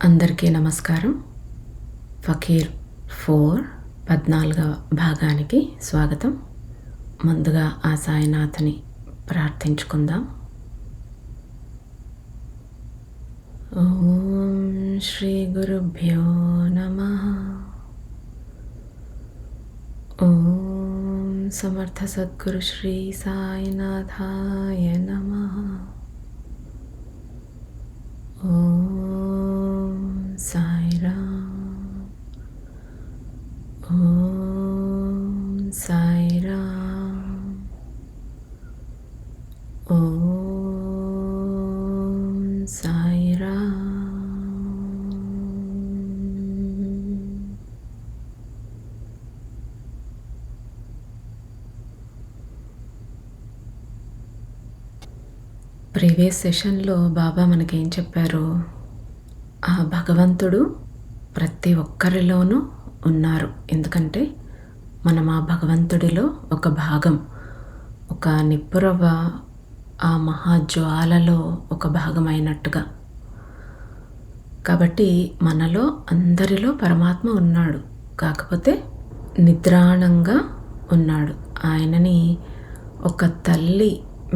అందరికీ నమస్కారం. ఫకీర్ 4 14వ భాగానికి స్వాగతం. ముందుగా ఆ సాయినాథుని ప్రార్థించుకుందాం. ఓం శ్రీ గురుభ్యో నమః. ఓం సమర్థ సద్గురు శ్రీ సాయినాథాయ నమః. ఓం సాయిరామ్. ఓం సాయిరామ్. ఓం సాయిరామ్. ప్రీవియస్ సెషన్లో బాబా మనకేం చెప్పారు? ఆ భగవంతుడు ప్రతి ఒక్కరిలోనూ ఉన్నారు. ఎందుకంటే మనం ఆ భగవంతుడిలో ఒక భాగం, ఒక నిప్పురవ్వ ఆ మహాజ్వాలలో ఒక భాగమైనట్టుగా. కాబట్టి మనలో అందరిలో పరమాత్మ ఉన్నాడు. కాకపోతే నిద్రాణంగా ఉన్నాడు. ఆయనని ఒక తల్లి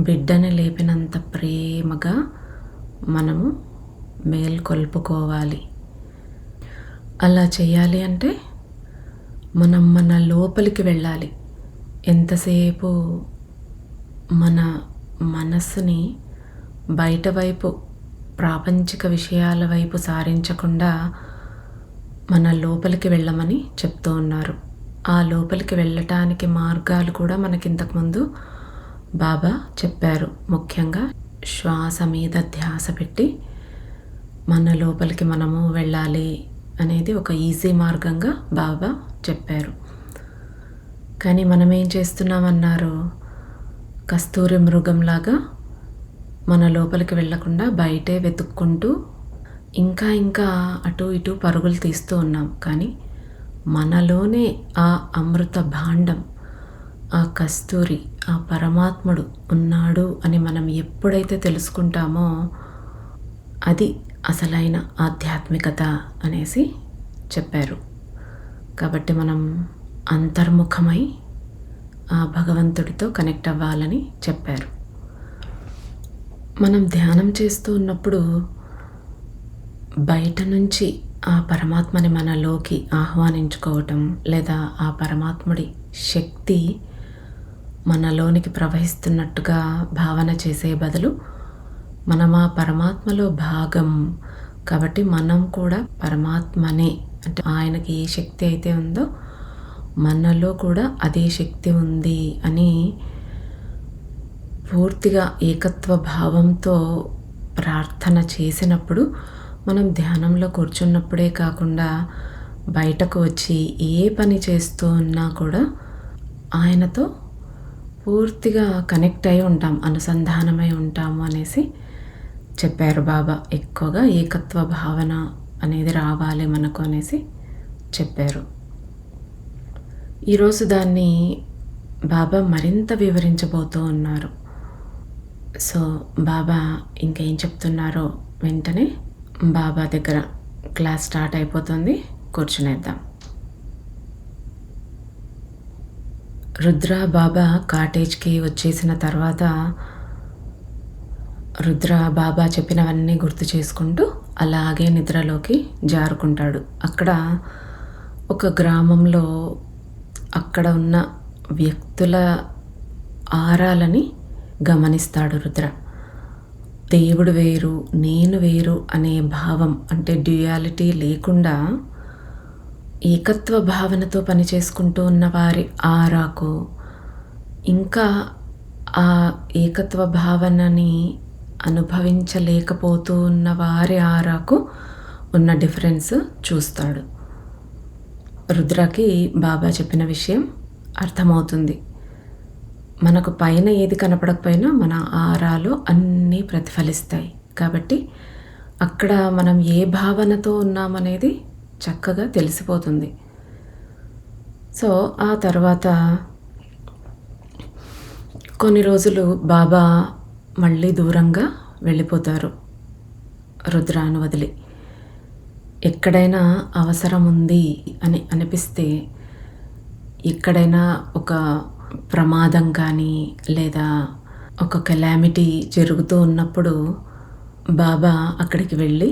బిడ్డని లేపినంత ప్రేమగా మనము మేల్కొల్పుకోవాలి. అలా చేయాలి అంటే మనం మన లోపలికి వెళ్ళాలి. ఎంతసేపు మన మనస్సుని బయట వైపు ప్రాపంచిక విషయాల వైపు సారించకుండా మన లోపలికి వెళ్ళమని చెప్తూ ఉన్నారు. ఆ లోపలికి వెళ్ళటానికి మార్గాలు కూడా మనకి ఇంతకుముందు బాబా చెప్పారు. ముఖ్యంగా శ్వాస మీద ధ్యాస పెట్టి మన లోపలికి మనము వెళ్ళాలి అనేది ఒక ఈజీ మార్గంగా బాబా చెప్పారు. కానీ మనం ఏం చేస్తున్నామన్నారు? కస్తూరి మృగంలాగా మన లోపలికి వెళ్ళకుండా బయటే వెతుక్కుంటూ ఇంకా అటు ఇటు పరుగులు తీస్తూ ఉన్నాం. కానీ మనలోనే ఆ అమృత భాండం, ఆ కస్తూరి, ఆ పరమాత్ముడు ఉన్నాడు అని మనం ఎప్పుడైతే తెలుసుకుంటామో అది అసలైన ఆధ్యాత్మికత అనేసి చెప్పారు. కాబట్టి మనం అంతర్ముఖమై ఆ భగవంతుడితో కనెక్ట్ అవ్వాలని చెప్పారు. మనం ధ్యానం చేస్తూ ఉన్నప్పుడు బయట నుంచి ఆ పరమాత్మని మనలోకి ఆహ్వానించుకోవటం, లేదా ఆ పరమాత్ముడి శక్తి మనలోనికి ప్రవహిస్తున్నట్టుగా భావన చేసే బదులు మనం ఆ పరమాత్మలో భాగం కాబట్టి మనం కూడా పరమాత్మనే, అంటే ఆయనకి ఏ శక్తి అయితే ఉందో మనలో కూడా అదే శక్తి ఉంది అని పూర్తిగా ఏకత్వ భావంతో ప్రార్థన చేసినప్పుడు మనం ధ్యానంలో కూర్చున్నప్పుడే కాకుండా బయటకు వచ్చి ఏ పని చేస్తూ ఉన్నా కూడా ఆయనతో పూర్తిగా కనెక్ట్ అయి ఉంటాం, అనుసంధానమై ఉంటాము అనేసి చెప్పారు బాబా. ఎక్కువగా ఏకత్వ భావన అనేది రావాలి మనకు అనేసి చెప్పారు. ఈరోజు దాన్ని బాబా మరింత వివరించబోతూ ఉన్నారు. సో బాబా ఇంకేం చెప్తున్నారో వెంటనే బాబా దగ్గర క్లాస్ స్టార్ట్ అయిపోతుంది. కూర్చునేద్దాం. రుద్ర బాబా కాటేజ్కి వచ్చేసిన తర్వాత రుద్ర బాబా చెప్పినవన్నీ గుర్తు చేసుకుంటూ అలాగే నిద్రలోకి జారుకుంటాడు. అక్కడ ఒక గ్రామంలో అక్కడ ఉన్న వ్యక్తుల ఆరాలని గమనిస్తాడు రుద్ర. దేవుడు వేరు, నేను వేరు అనే భావం, అంటే డ్యూయాలిటీ లేకుండా ఏకత్వ భావనతో పనిచేసుకుంటూ ఉన్న వారి ఆరాకు, ఇంకా ఆ ఏకత్వ భావనని అనుభవించలేకపోతూ ఉన్న వారి ఆరాకు ఉన్న డిఫరెన్స్ చూస్తాడు. రుద్రకి బాబా చెప్పిన విషయం అర్థమవుతుంది. మనకు పైన ఏది కనపడకపోయినా మన ఆరాలో అన్నీ ప్రతిఫలిస్తాయి. కాబట్టి అక్కడ మనం ఏ భావనతో ఉన్నామనేది చక్కగా తెలిసిపోతుంది. సో ఆ తర్వాత కొన్ని రోజులు బాబా మళ్ళీ దూరంగా వెళ్ళిపోతారు రుద్రాను వదిలి. ఎక్కడైనా అవసరం ఉంది అని అనిపిస్తే, ఎక్కడైనా ఒక ప్రమాదం కానీ లేదా ఒక కెలామిటీ జరుగుతూ ఉన్నప్పుడు బాబా అక్కడికి వెళ్ళి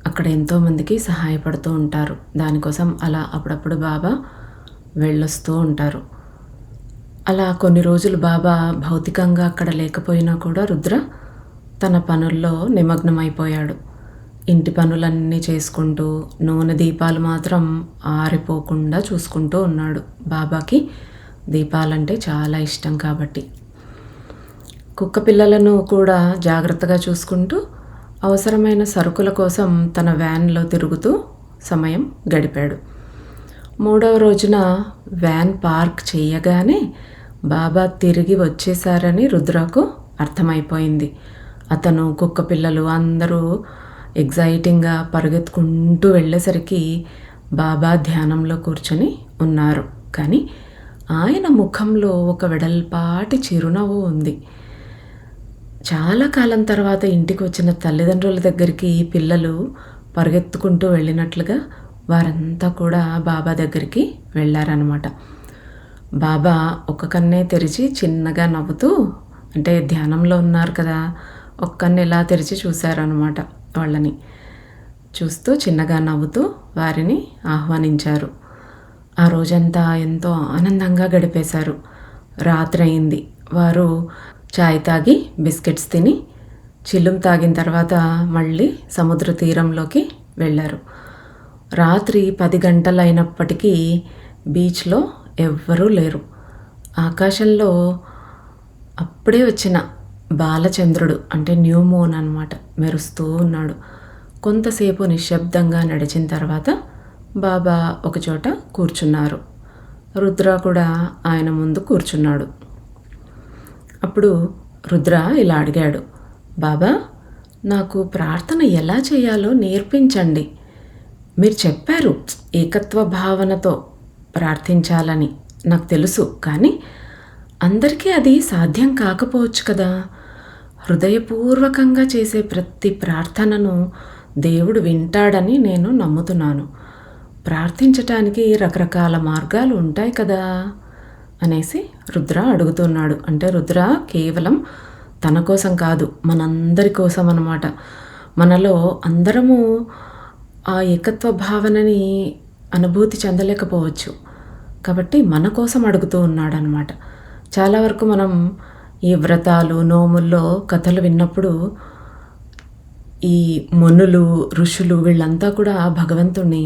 అక్కడ ఎంతోమందికి సహాయపడుతూ ఉంటారు. దానికోసం అలా అప్పుడప్పుడు బాబా వెళ్ళొస్తూ ఉంటారు. అలా కొన్ని రోజులు బాబా భౌతికంగా అక్కడ లేకపోయినా కూడా రుద్ర తన పనుల్లో నిమగ్నమైపోయాడు. ఇంటి పనులన్నీ చేసుకుంటూ నూనె దీపాలు మాత్రం ఆరిపోకుండా చూసుకుంటూ ఉన్నాడు. బాబాకి దీపాలంటే చాలా ఇష్టం కాబట్టి. కుక్క పిల్లలను కూడా జాగ్రత్తగా చూసుకుంటూ అవసరమైన సరుకుల కోసం తన వ్యాన్లో తిరుగుతూ సమయం గడిపాడు. 3వ రోజున వ్యాన్ పార్క్ చేయగానే బాబా తిరిగి వచ్చేశారని రుద్రకు అర్థమైపోయింది. అతను, కుక్క పిల్లలు అందరూ ఎగ్జైటింగ్గా పరిగెత్తుకుంటూ వెళ్ళేసరికి బాబా ధ్యానంలో కూర్చొని ఉన్నారు. కానీ ఆయన ముఖంలో ఒక వెడల్పాటి చిరునవ్వు ఉంది. చాలా కాలం తర్వాత ఇంటికి వచ్చిన తల్లిదండ్రుల దగ్గరికి పిల్లలు పరిగెత్తుకుంటూ వెళ్ళినట్లుగా వారంతా కూడా బాబా దగ్గరికి వెళ్ళారనమాట. బాబా ఒక కన్నే తెరిచి చిన్నగా నవ్వుతూ, అంటే ధ్యానంలో ఉన్నారు కదా, ఒక కన్ను ఇలా తెరిచి చూశారనమాట. వాళ్ళని చూస్తూ చిన్నగా నవ్వుతూ వారిని ఆహ్వానించారు. ఆ రోజంతా ఎంతో ఆనందంగా గడిపేశారు. రాత్రి అయింది. వారు చాయ్ తాగి బిస్కెట్స్ తిని చిల్లుం తాగిన తర్వాత మళ్ళీ సముద్ర తీరంలోకి వెళ్ళారు. రాత్రి 10 గంటలైనప్పటికీ బీచ్లో ఎవ్వరూ లేరు. ఆకాశంలో అప్పుడే వచ్చిన బాలచంద్రుడు, అంటే న్యూ మూన్ అన్నమాట, మెరుస్తూ ఉన్నాడు. కొంతసేపు నిశ్శబ్దంగా నడిచిన తర్వాత బాబా ఒకచోట కూర్చున్నారు. రుద్ర కూడా ఆయన ముందు కూర్చున్నాడు. అప్పుడు రుద్ర ఇలా అడిగాడు, బాబా, నాకు ప్రార్థన ఎలా చేయాలో నేర్పించండి. మీరు చెప్పారు ఏకత్వ భావనతో ప్రార్థించాలని, నాకు తెలుసు. కానీ అందరికీ అది సాధ్యం కాకపోవచ్చు కదా. హృదయపూర్వకంగా చేసే ప్రతి ప్రార్థనను దేవుడు వింటాడని నేను నమ్ముతున్నాను. ప్రార్థించటానికి రకరకాల మార్గాలు ఉంటాయి కదా అనేసి రుద్ర అడుగుతున్నాడు. అంటే రుద్ర కేవలం తన కోసం కాదు, మనందరి కోసం అన్నమాట. మనలో అందరము ఆ ఏకత్వ భావనని అనుభూతి చెందలేకపోవచ్చు. కాబట్టి మన కోసం అడుగుతూ ఉన్నాడనమాట. చాలా వరకు మనం ఈ వ్రతాలు, నోముల్లో కథలు విన్నప్పుడు ఈ మునులు, ఋషులు వీళ్ళంతా కూడా భగవంతుణ్ణి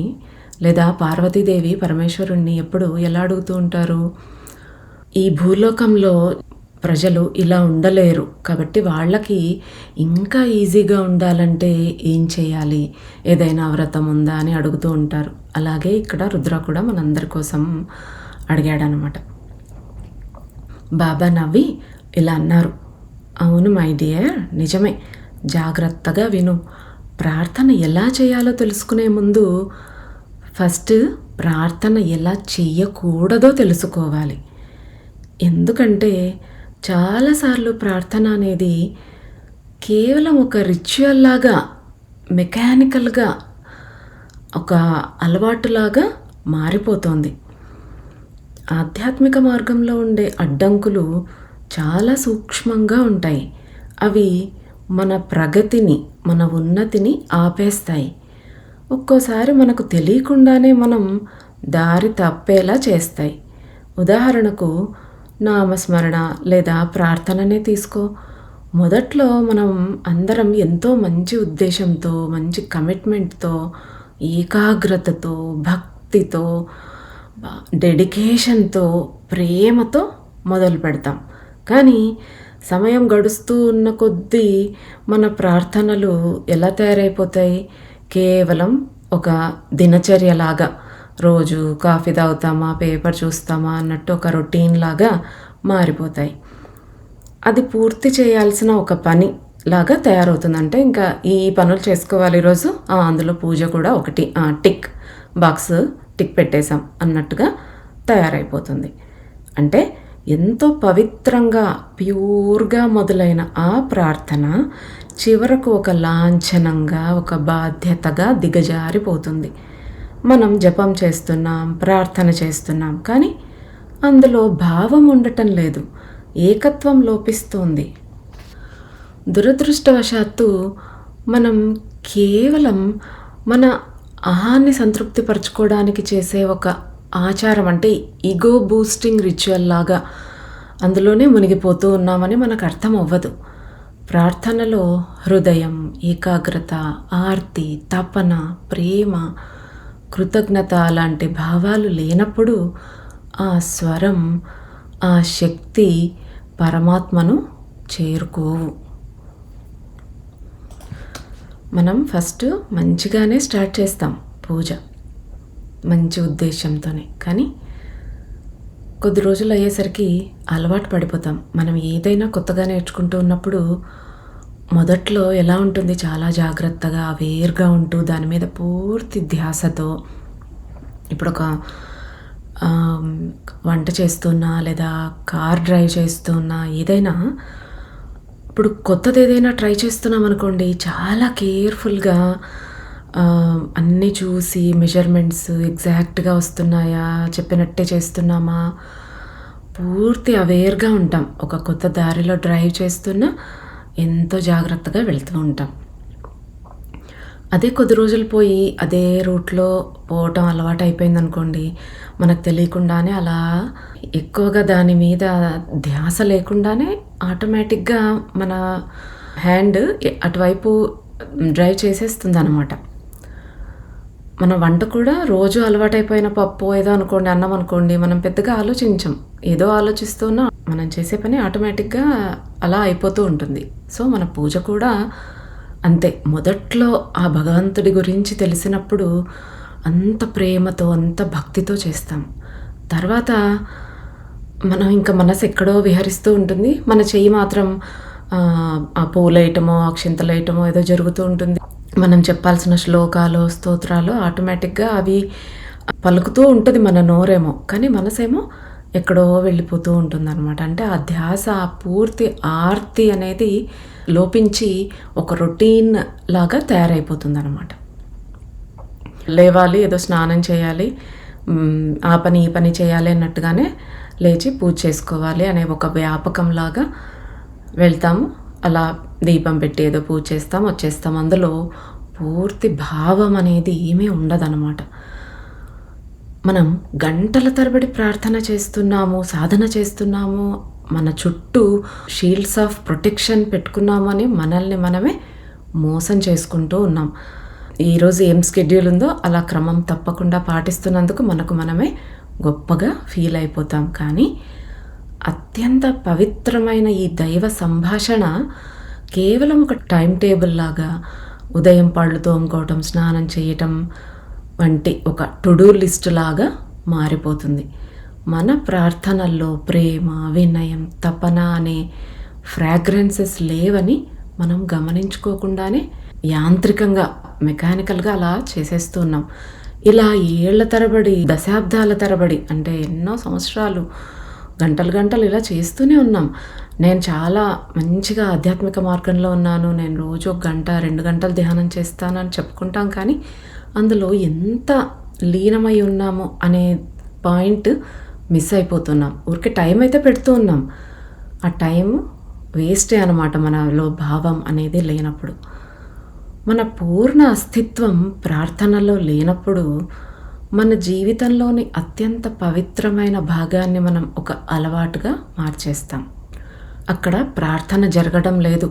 లేదా పార్వతీదేవి పరమేశ్వరుణ్ణి ఎప్పుడు ఎలా అడుగుతూ ఉంటారు, ఈ భూలోకంలో ప్రజలు ఇలా ఉండలేరు కాబట్టి వాళ్ళకి ఇంకా ఈజీగా ఉండాలంటే ఏం చేయాలి, ఏదైనా వ్రతం ఉందా అని అడుగుతూ ఉంటారు. అలాగే ఇక్కడ రుద్ర కూడా మనందరి కోసం అడిగాడనమాట. బాబా నవ్వి ఇలా అన్నారు, అవును మై డియర్, నిజమే. జాగ్రత్తగా విను. ప్రార్థన ఎలా చేయాలో తెలుసుకునే ముందు ఫస్ట్ ప్రార్థన ఎలా చెయ్యకూడదో తెలుసుకోవాలి. ఎందుకంటే చాలాసార్లు ప్రార్థన అనేది కేవలం ఒక రిచువల్ లాగా, మెకానికల్గా, ఒక అలవాటులాగా మారిపోతుంది. ఆధ్యాత్మిక మార్గంలో ఉండే అడ్డంకులు చాలా సూక్ష్మంగా ఉంటాయి. అవి మన ప్రగతిని, మన ఉన్నతిని ఆపేస్తాయి. ఒక్కోసారి మనకు తెలియకుండానే మనం దారి తప్పేలా చేస్తాయి. ఉదాహరణకు నామస్మరణ లేదా ప్రార్థననే తీసుకో. మొదట్లో మనం అందరం ఎంతో మంచి ఉద్దేశంతో, మంచి కమిట్మెంట్తో, ఏకాగ్రతతో, భక్తితో, డెడికేషన్తో, ప్రేమతో మొదలు పెడతాం. కానీ సమయం గడుస్తూ ఉన్న కొద్దీ మన ప్రార్థనలు ఎలా తయారైపోతాయి, కేవలం ఒక దినచర్యలాగా, రోజు కాఫీ తాగుతామా, పేపర్ చూస్తామా అన్నట్టు ఒక రొటీన్ లాగా మారిపోతాయి. అది పూర్తి చేయాల్సిన ఒక పని లాగా తయారవుతుంది. అంటే ఇంకా ఈ పనులు చేసుకోవాలి ఈరోజు, అందులో పూజ కూడా ఒకటి, టిక్ బాక్స్ టిక్ పెట్టేశాం అన్నట్టుగా తయారైపోతుంది. అంటే ఎంతో పవిత్రంగా ప్యూర్గా మొదలైన ఆ ప్రార్థన చివరకు ఒక లాంఛనంగా, ఒక బాధ్యతగా దిగజారిపోతుంది. మనం జపం చేస్తున్నాం, ప్రార్థన చేస్తున్నాం, కానీ అందులో భావం ఉండటం లేదు, ఏకత్వం లోపిస్తోంది. దురదృష్టవశాత్తు మనం కేవలం మన అహాన్ని సంతృప్తిపరచుకోవడానికి చేసే ఒక ఆచారం, అంటే ఈగో బూస్టింగ్ రిచువల్ లాగా అందులోనే మునిగిపోతూ ఉన్నామని మనకు అర్థం అవ్వదు. ప్రార్థనలో హృదయం, ఏకాగ్రత, ఆర్తి, తపన, ప్రేమ, కృతజ్ఞత లాంటి భావాలు లేనప్పుడు ఆ స్వరం, ఆ శక్తి పరమాత్మను చేరుకోవు. మనం ఫస్ట్ మంచిగానే స్టార్ట్ చేస్తాం పూజ, మంచి ఉద్దేశంతోనే, కానీ కొద్ది రోజులు అయ్యేసరికి అలవాటు పడిపోతాం. మనం ఏదైనా కొత్తగా నేర్చుకుంటూ ఉన్నప్పుడు మొదట్లో ఎలా ఉంటుంది, చాలా జాగ్రత్తగా అవేర్గా ఉంటూ దాని మీద పూర్తి ధ్యాసతో. ఇప్పుడు ఒక వంట చేస్తున్నా లేదా కార్ డ్రైవ్ చేస్తున్నా, ఏదైనా ఇప్పుడు కొత్తది ఏదైనా ట్రై చేస్తున్నాం అనుకోండి, చాలా కేర్ఫుల్గా అన్నీ చూసి మెజర్మెంట్స్ ఎగ్జాక్ట్గా వస్తున్నాయా, చెప్పినట్టే చేస్తున్నామా, పూర్తి అవేర్గా ఉంటాం. ఒక కొత్త దారిలో డ్రైవ్ చేస్తున్నా ఎంతో జాగ్రత్తగా వెళ్తూ ఉంటాం. అదే కొద్ది రోజులు పోయి అదే రూట్లో పోవటం అలవాటు అయిపోయింది అనుకోండి, మనకు తెలియకుండానే అలా ఎక్కువగా దాని మీద ధ్యాస లేకుండానే ఆటోమేటిక్గా మన హ్యాండ్ అటువైపు డ్రైవ్ చేసేస్తుంది అనమాట. మన వంట కూడా రోజు అలవాటైపోయిన పప్పు ఏదో అనుకోండి, అన్నం అనుకోండి, మనం పెద్దగా ఆలోచించం, ఏదో ఆలోచిస్తున్నా మనం చేసే పని ఆటోమేటిక్గా అలా అయిపోతూ ఉంటుంది. సో మన పూజ కూడా అంతే. మొదట్లో ఆ భగవంతుడి గురించి తెలిసినప్పుడు అంత ప్రేమతో, అంత భక్తితో చేస్తాం. తర్వాత మనం ఇంకా మనసు ఎక్కడో విహరిస్తూ ఉంటుంది, మన చెయ్యి మాత్రం ఆ పూలేయటమో అక్షింతలేయటమో ఏదో జరుగుతూ ఉంటుంది. మనం చెప్పాల్సిన శ్లోకాలు, స్తోత్రాలు ఆటోమేటిక్గా అవి పలుకుతూ ఉంటుంది మన నోరేమో, కానీ మనసేమో ఎక్కడో వెళ్ళిపోతూ ఉంటుందన్నమాట. అంటే ఆ ధ్యాస, ఆ పూర్తి ఆర్తి అనేది లోపించి ఒక రొటీన్ లాగా తయారైపోతుందన్నమాట. లేవాలి, ఏదో స్నానం చేయాలి, ఆ పని ఈ పని చేయాలి అన్నట్టుగానే లేచి పూజ చేసుకోవాలి అనే ఒక వ్యాపకంలాగా వెళ్తాము. అలా దీపం పెట్టి ఏదో పూజ చేస్తాం, వచ్చేస్తాం. అందులో పూర్తి భావం అనేది ఏమీ ఉండదన్నమాట. మనం గంటల తరబడి ప్రార్థన చేస్తున్నాము, సాధన చేస్తున్నాము, మన చుట్టూ షీల్డ్స్ ఆఫ్ ప్రొటెక్షన్ పెట్టుకున్నాము అని మనల్ని మనమే మోసం చేసుకుంటూ ఉన్నాం. ఈరోజు ఏం షెడ్యూల్ ఉందో అలా క్రమం తప్పకుండా పాటిస్తున్నందుకు మనకు మనమే గొప్పగా ఫీల్ అయిపోతాం. కానీ అత్యంత పవిత్రమైన ఈ దైవ సంభాషణ కేవలం ఒక టైం టేబుల్ లాగా, ఉదయం పళ్ళు తోముకోవటం, స్నానం చేయటం వంటి ఒక టు డూ లిస్ట్ లాగా మారిపోతుంది. మన ప్రార్థనల్లో ప్రేమ, వినయం, తపన అనే ఫ్రాగ్రెన్సెస్ లేవని మనం గమనించుకోకుండానే యాంత్రికంగా, మెకానికల్గా అలా చేసేస్తున్నాం. ఇలా ఏళ్ల తరబడి, దశాబ్దాల తరబడి, అంటే ఎన్నో సంవత్సరాలు, గంటలు గంటలు ఇలా చేస్తూనే ఉన్నాం. నేను చాలా మంచిగా ఆధ్యాత్మిక మార్గంలో ఉన్నాను, నేను రోజు 1 గంట 2 గంటలు ధ్యానం చేస్తానని చెప్పుకుంటాం, కానీ అందులో ఎంత లీనమై ఉన్నాము అనే పాయింట్ మిస్ అయిపోతున్నాం. ఊరికే టైం అయితే పెడుతూ ఉన్నాం, ఆ టైం వేస్టే అనమాట మనలో భావం అనేది లేనప్పుడు. మన పూర్ణ అస్తిత్వం ప్రార్థనలో లేనప్పుడు మన జీవితంలోని అత్యంత పవిత్రమైన భాగాన్ని మనం ఒక అలవాటుగా మార్చేస్తాం. అక్కడ ప్రార్థన జరగడం లేదు,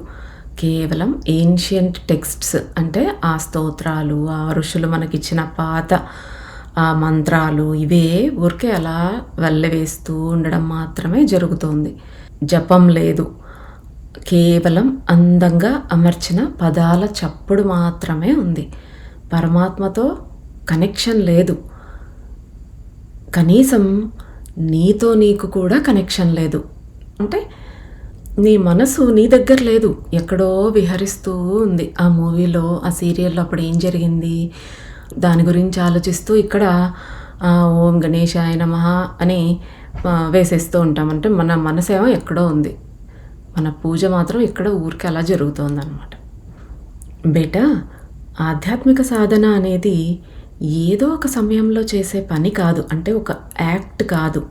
కేవలం ఏన్షియంట్ టెక్స్ట్స్, అంటే ఆ స్తోత్రాలు, ఆ ఋషులు మనకిచ్చిన పాత ఆ మంత్రాలు, ఇవే ఊరికే అలా వెళ్ళవేస్తూ ఉండడం మాత్రమే జరుగుతోంది. జపం లేదు, కేవలం అందంగా అమర్చిన పదాల చప్పుడు మాత్రమే ఉంది. పరమాత్మతో కనెక్షన్ లేదు, కనీసం నీతో నీకు కూడా కనెక్షన్ లేదు. అంటే నీ మనసు నీ దగ్గర లేదు, ఎక్కడో విహరిస్తూ ఉంది. ఆ మూవీలో, ఆ సీరియల్లో అప్పుడు ఏం జరిగింది దాని గురించి ఆలోచిస్తూ ఇక్కడ ఓం గణేశాయ నమః అని వేసేస్తూ ఉంటాం. అంటే మన మనసేమో ఎక్కడో ఉంది. మన పూజ మాత్రం ఇక్కడ ఊరికే అలా జరుగుతోందనమాట. బేటా, ఆధ్యాత్మిక సాధన అనేది ఏదో ఒక సమయంలో చేసే పని కాదు. అంటే ఒక యాక్ట్ కాదు.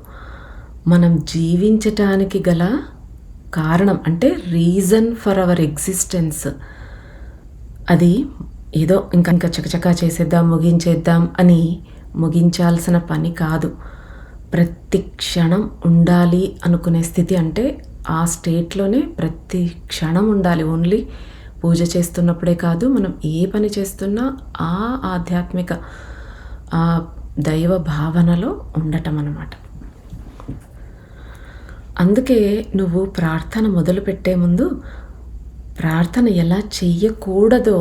మనం జీవించటానికి గల కారణం, అంటే రీజన్ ఫర్ అవర్ ఎగ్జిస్టెన్స్. అది ఏదో ఇంకా చకచకా చేసేద్దాం, ముగించేద్దాం అని ముగించాల్సిన పని కాదు. ప్రతి క్షణం ఉండాలి అనుకునే స్థితి, అంటే ఆ స్టేట్లోనే ప్రతి క్షణం ఉండాలి. ఓన్లీ పూజ చేస్తున్నప్పుడే కాదు, మనం ఏ పని చేస్తున్నా ఆ ఆధ్యాత్మిక ఆ దైవ భావనలో ఉండటం అన్నమాట. అందుకే నువ్వు ప్రార్థన మొదలుపెట్టే ముందు ప్రార్థన ఎలా చెయ్యకూడదో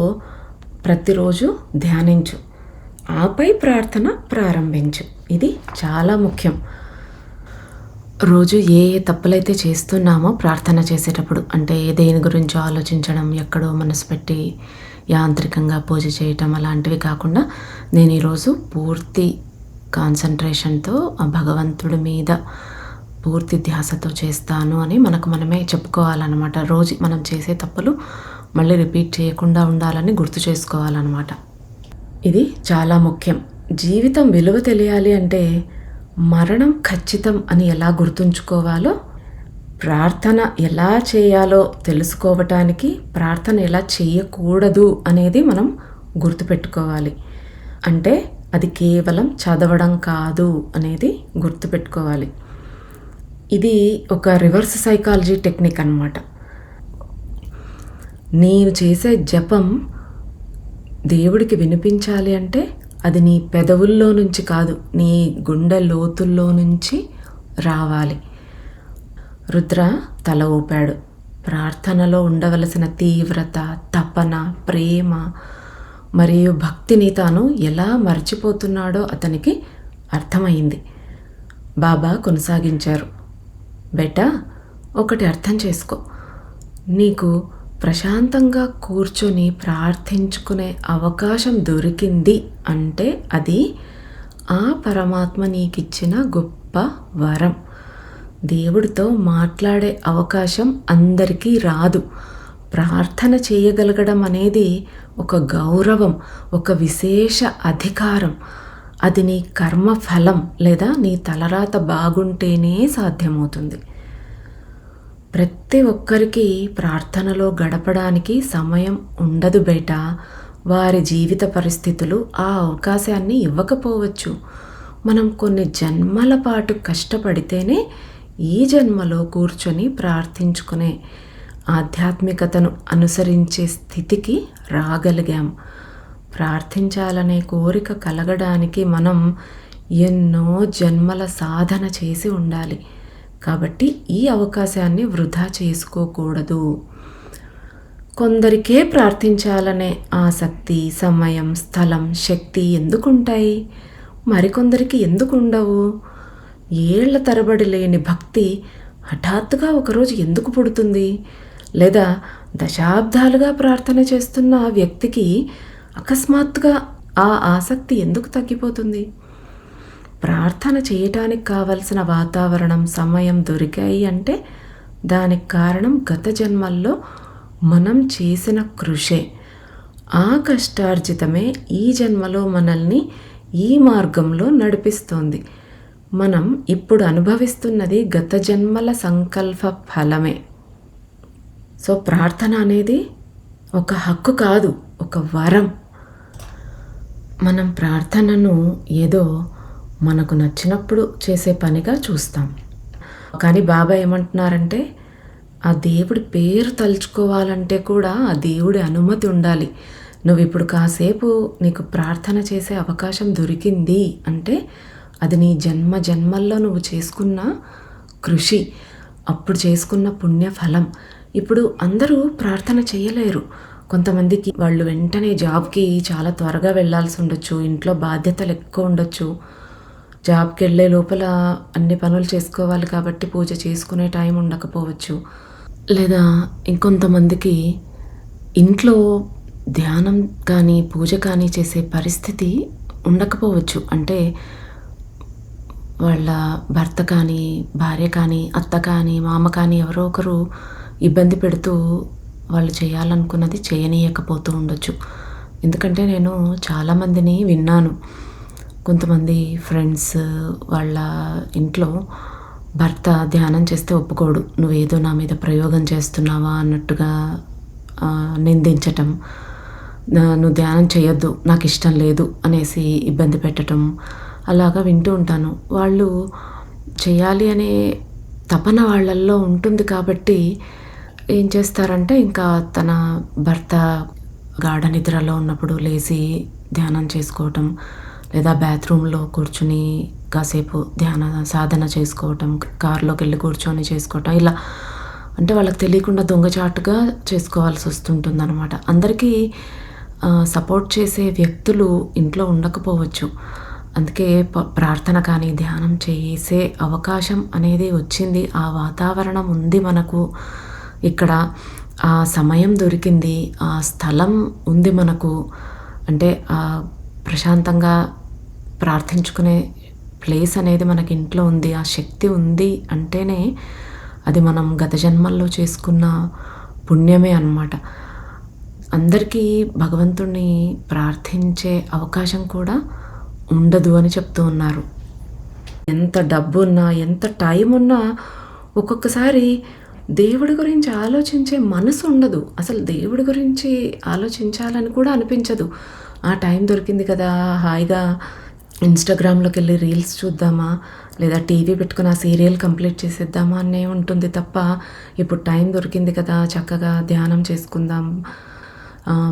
ప్రతిరోజు ధ్యానించు. ఆపై ప్రార్థన ప్రారంభించు. ఇది చాలా ముఖ్యం. రోజు ఏ ఏ తప్పులైతే చేస్తున్నామో ప్రార్థన చేసేటప్పుడు, అంటే దేని గురించి ఆలోచించడం, ఎక్కడో మనసు పెట్టి యాంత్రికంగా పూజ చేయటం అలాంటివి కాకుండా, నేను ఈరోజు పూర్తి కాన్సన్ట్రేషన్తో ఆ భగవంతుడి మీద పూర్తి ధ్యాసతో చేస్తాను అని మనకు మనమే చెప్పుకోవాలన్నమాట. రోజు మనం చేసే తప్పులు మళ్ళీ రిపీట్ చేయకుండా ఉండాలని గుర్తు చేసుకోవాలన్నమాట. ఇది చాలా ముఖ్యం. జీవితం విలువ తెలియాలి అంటే మరణం ఖచ్చితం అని ఎలా గుర్తుంచుకోవాలో, ప్రార్థన ఎలా చేయాలో తెలుసుకోవటానికి ప్రార్థన ఎలా చేయకూడదు అనేది మనం గుర్తుపెట్టుకోవాలి. అంటే అది కేవలం చదవడం కాదు అనేది గుర్తుపెట్టుకోవాలి. ఇది ఒక రివర్స్ సైకాలజీ టెక్నిక్ అన్నమాట. నేను చేసే జపం దేవుడికి వినిపించాలి అంటే అది నీ పెదవుల్లో నుంచి కాదు, నీ గుండె లోతుల్లో నుంచి రావాలి. రుద్ర తల ఊపాడు. ప్రార్థనలో ఉండవలసిన తీవ్రత, తపన, ప్రేమ మరియు భక్తిని తాను ఎలా మర్చిపోతున్నాడో అతనికి అర్థమైంది. బాబా కొనసాగించారు. బేటా, ఒకటి అర్థం చేసుకో. నీకు ప్రశాంతంగా కూర్చొని ప్రార్థించుకునే అవకాశం దొరికింది అంటే అది ఆ పరమాత్మ నీకిచ్చిన గొప్ప వరం. దేవుడితో మాట్లాడే అవకాశం అందరికీ రాదు. ప్రార్థన చేయగలగడం అనేది ఒక గౌరవం, ఒక విశేష అధికారం. అది నీ కర్మఫలం లేదా నీ తలరాత బాగుంటేనే సాధ్యమవుతుంది. ప్రతి ఒక్కరికి ప్రార్థనలో గడపడానికి సమయం ఉండదు బేటా. వారి జీవిత పరిస్థితులు ఆ అవకాశాన్ని ఇవ్వకపోవచ్చు. మనం కొన్ని జన్మల పాటు కష్టపడితేనే ఈ జన్మలో కూర్చొని ప్రార్థించుకునే ఆధ్యాత్మికతను అనుసరించే స్థితికి రాగలిగాం. ప్రార్థించాలనే కోరిక కలగడానికి మనం ఎన్నో జన్మల సాధన చేసి ఉండాలి. కాబట్టి ఈ అవకాశాన్ని వృధా చేసుకోకూడదు. కొందరికే ప్రార్థించాలనే ఆసక్తి, సమయం, స్థలం, శక్తి ఎందుకుంటాయి? మరికొందరికి ఎందుకు ఉండవు? ఏళ్ల తరబడి లేని భక్తి హఠాత్తుగా ఒకరోజు ఎందుకు పుడుతుంది? లేదా దశాబ్దాలుగా ప్రార్థన చేస్తున్న ఆ వ్యక్తికి అకస్మాత్తుగా ఆ ఆసక్తి ఎందుకు తగ్గిపోతుంది? ప్రార్థన చేయటానికి కావలసిన వాతావరణం, సమయం దొరికాయి అంటే దానికి కారణం గత జన్మల్లో మనం చేసిన కృషే. ఆ కష్టార్జితమే ఈ జన్మలో మనల్ని ఈ మార్గంలో నడిపిస్తోంది. మనం ఇప్పుడు అనుభవిస్తున్నది గత జన్మల సంకల్ప ఫలమే. సో ప్రార్థన అనేది ఒక హక్కు కాదు, ఒక వరం. మనం ప్రార్థనను ఏదో మనకు నచ్చినప్పుడు చేసే పనిగా చూస్తాం. కానీ బాబా ఏమంటున్నారంటే ఆ దేవుడి పేరు తలుచుకోవాలంటే కూడా ఆ దేవుడి అనుమతి ఉండాలి. నువ్వు ఇప్పుడు కాసేపు నీకు ప్రార్థన చేసే అవకాశం దొరికింది అంటే అది నీ జన్మ జన్మల్లో నువ్వు చేసుకున్న కృషి, అప్పుడు చేసుకున్న పుణ్యఫలం. ఇప్పుడు అందరూ ప్రార్థన చేయలేరు. కొంతమందికి వాళ్ళు వెంటనే జాబ్కి చాలా త్వరగా వెళ్ళాల్సి ఉండొచ్చు, ఇంట్లో బాధ్యతలు ఎక్కువ ఉండొచ్చు, జాబ్కి వెళ్ళే లోపల అన్ని పనులు చేసుకోవాలి కాబట్టి పూజ చేసుకునే టైం ఉండకపోవచ్చు. లేదా ఇంకొంతమందికి ఇంట్లో ధ్యానం కానీ పూజ కానీ చేసే పరిస్థితి ఉండకపోవచ్చు. అంటే వాళ్ళ భర్త కానీ, భార్య కానీ, అత్త కానీ, మామ కానీ ఎవరో ఒకరు ఇబ్బంది పెడుతూ వాళ్ళు చేయాలనుకున్నది చేయనీయకపోతూ ఉండొచ్చు. ఎందుకంటే నేను చాలామందిని విన్నాను. కొంతమంది ఫ్రెండ్స్ వాళ్ళ ఇంట్లో భర్త ధ్యానం చేస్తే ఒప్పుకోడు. నువ్వేదో నా మీద ప్రయోగం చేస్తున్నావా అన్నట్టుగా నిందించటం. నువ్వు ధ్యానం చేయొద్దు, నాకు ఇష్టం లేదు అనేసి ఇబ్బంది పెట్టడం, అలాగా వింటూ ఉంటాను. వాళ్ళు చేయాలి అనే తపన వాళ్ళల్లో ఉంటుంది కాబట్టి ఏం చేస్తారంటే ఇంకా తన భర్త గాఢ నిద్రలో ఉన్నప్పుడు లేచి ధ్యానం చేసుకోవటం, లేదా బాత్రూంలో కూర్చుని కాసేపు సాధన చేసుకోవటం, కారులోకి వెళ్ళి కూర్చొని చేసుకోవటం, ఇలా అంటే వాళ్ళకి తెలియకుండా దొంగచాటుగా చేసుకోవాల్సి వస్తుంటుందన్నమాట. అందరికీ సపోర్ట్ చేసే వ్యక్తులు ఇంట్లో ఉండకపోవచ్చు. అందుకే ప్రార్థన కానీ ధ్యానం చేసే అవకాశం అనేది వచ్చింది. ఆ వాతావరణం ఉంది మనకు, ఇక్కడ ఆ సమయం దొరికింది, ఆ స్థలం ఉంది మనకు. అంటే ప్రశాంతంగా ప్రార్థించుకునే ప్లేస్ అనేది మనకి ఇంట్లో ఉంది, ఆ శక్తి ఉంది అంటేనే అది మనం గత జన్మల్లో చేసుకున్న పుణ్యమే అన్నమాట. అందరికీ భగవంతుణ్ణి ప్రార్థించే అవకాశం కూడా ఉండదు అని చెప్తూ ఉన్నారు. ఎంత డబ్బు ఉన్నా, ఎంత టైం ఉన్నా ఒక్కొక్కసారి దేవుడి గురించి ఆలోచించే మనసు ఉండదు. అసలు దేవుడి గురించి ఆలోచించాలని కూడా అనిపించదు. ఆ టైం దొరికింది కదా, హాయిగా ఇన్స్టాగ్రామ్లోకి వెళ్ళి రీల్స్ చూద్దామా, లేదా టీవీ పెట్టుకుని ఆ సీరియల్ కంప్లీట్ చేసేద్దామా అనే ఉంటుంది తప్ప, ఇప్పుడు టైం దొరికింది కదా చక్కగా ధ్యానం చేసుకుందాం,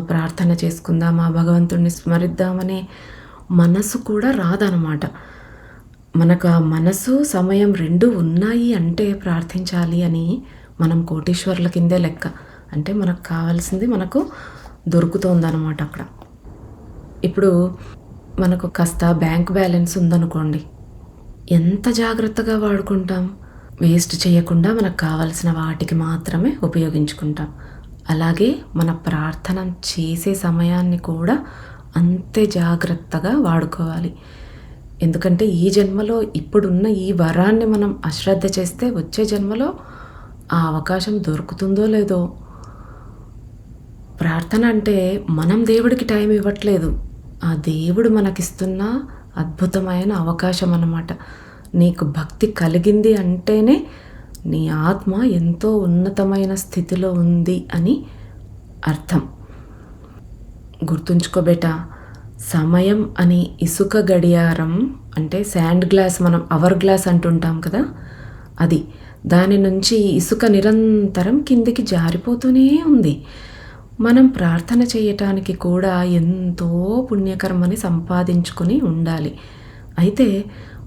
ప్రార్థన చేసుకుందాం, ఆ భగవంతుడిని స్మరిద్దామనే మనసు కూడా రాదనమాట. మనకు ఆ మనసు సమయం రెండు ఉన్నాయి అంటే ప్రార్థించాలి అని మనం కోటీశ్వరుల కిందే లెక్క. అంటే మనకు కావాల్సింది మనకు దొరుకుతోందనమాట అక్కడ. ఇప్పుడు మనకు కాస్త బ్యాంక్ బ్యాలెన్స్ ఉందనుకోండి, ఎంత జాగ్రత్తగా వాడుకుంటాం, వేస్ట్ చేయకుండా మనకు కావాల్సిన వాటికి మాత్రమే ఉపయోగించుకుంటాం. అలాగే మన ప్రార్థన చేసే సమయాన్ని కూడా అంతే జాగ్రత్తగా వాడుకోవాలి. ఎందుకంటే ఈ జన్మలో ఇప్పుడున్న ఈ వరాన్ని మనం అశ్రద్ధ చేస్తే వచ్చే జన్మలో ఆ అవకాశం దొరుకుతుందో లేదో. ప్రార్థన అంటే మనం దేవుడికి టైం ఇవ్వట్లేదు, ఆ దేవుడు మనకిస్తున్న అద్భుతమైన అవకాశం అన్నమాట. నీకు భక్తి కలిగింది అంటేనే నీ ఆత్మ ఎంతో ఉన్నతమైన స్థితిలో ఉంది అని అర్థం. గుర్తుంచుకోబేటా, సమయం అని ఇసుక గడియారం అంటే శాండ్ గ్లాస్, మనం అవర్ గ్లాస్ అంటుంటాం కదా, అది దాని నుంచి ఇసుక నిరంతరం కిందికి జారిపోతూనే ఉంది. మనం ప్రార్థన చేయటానికి కూడా ఎంతో పుణ్యకర్మని సంపాదించుకొని ఉండాలి. అయితే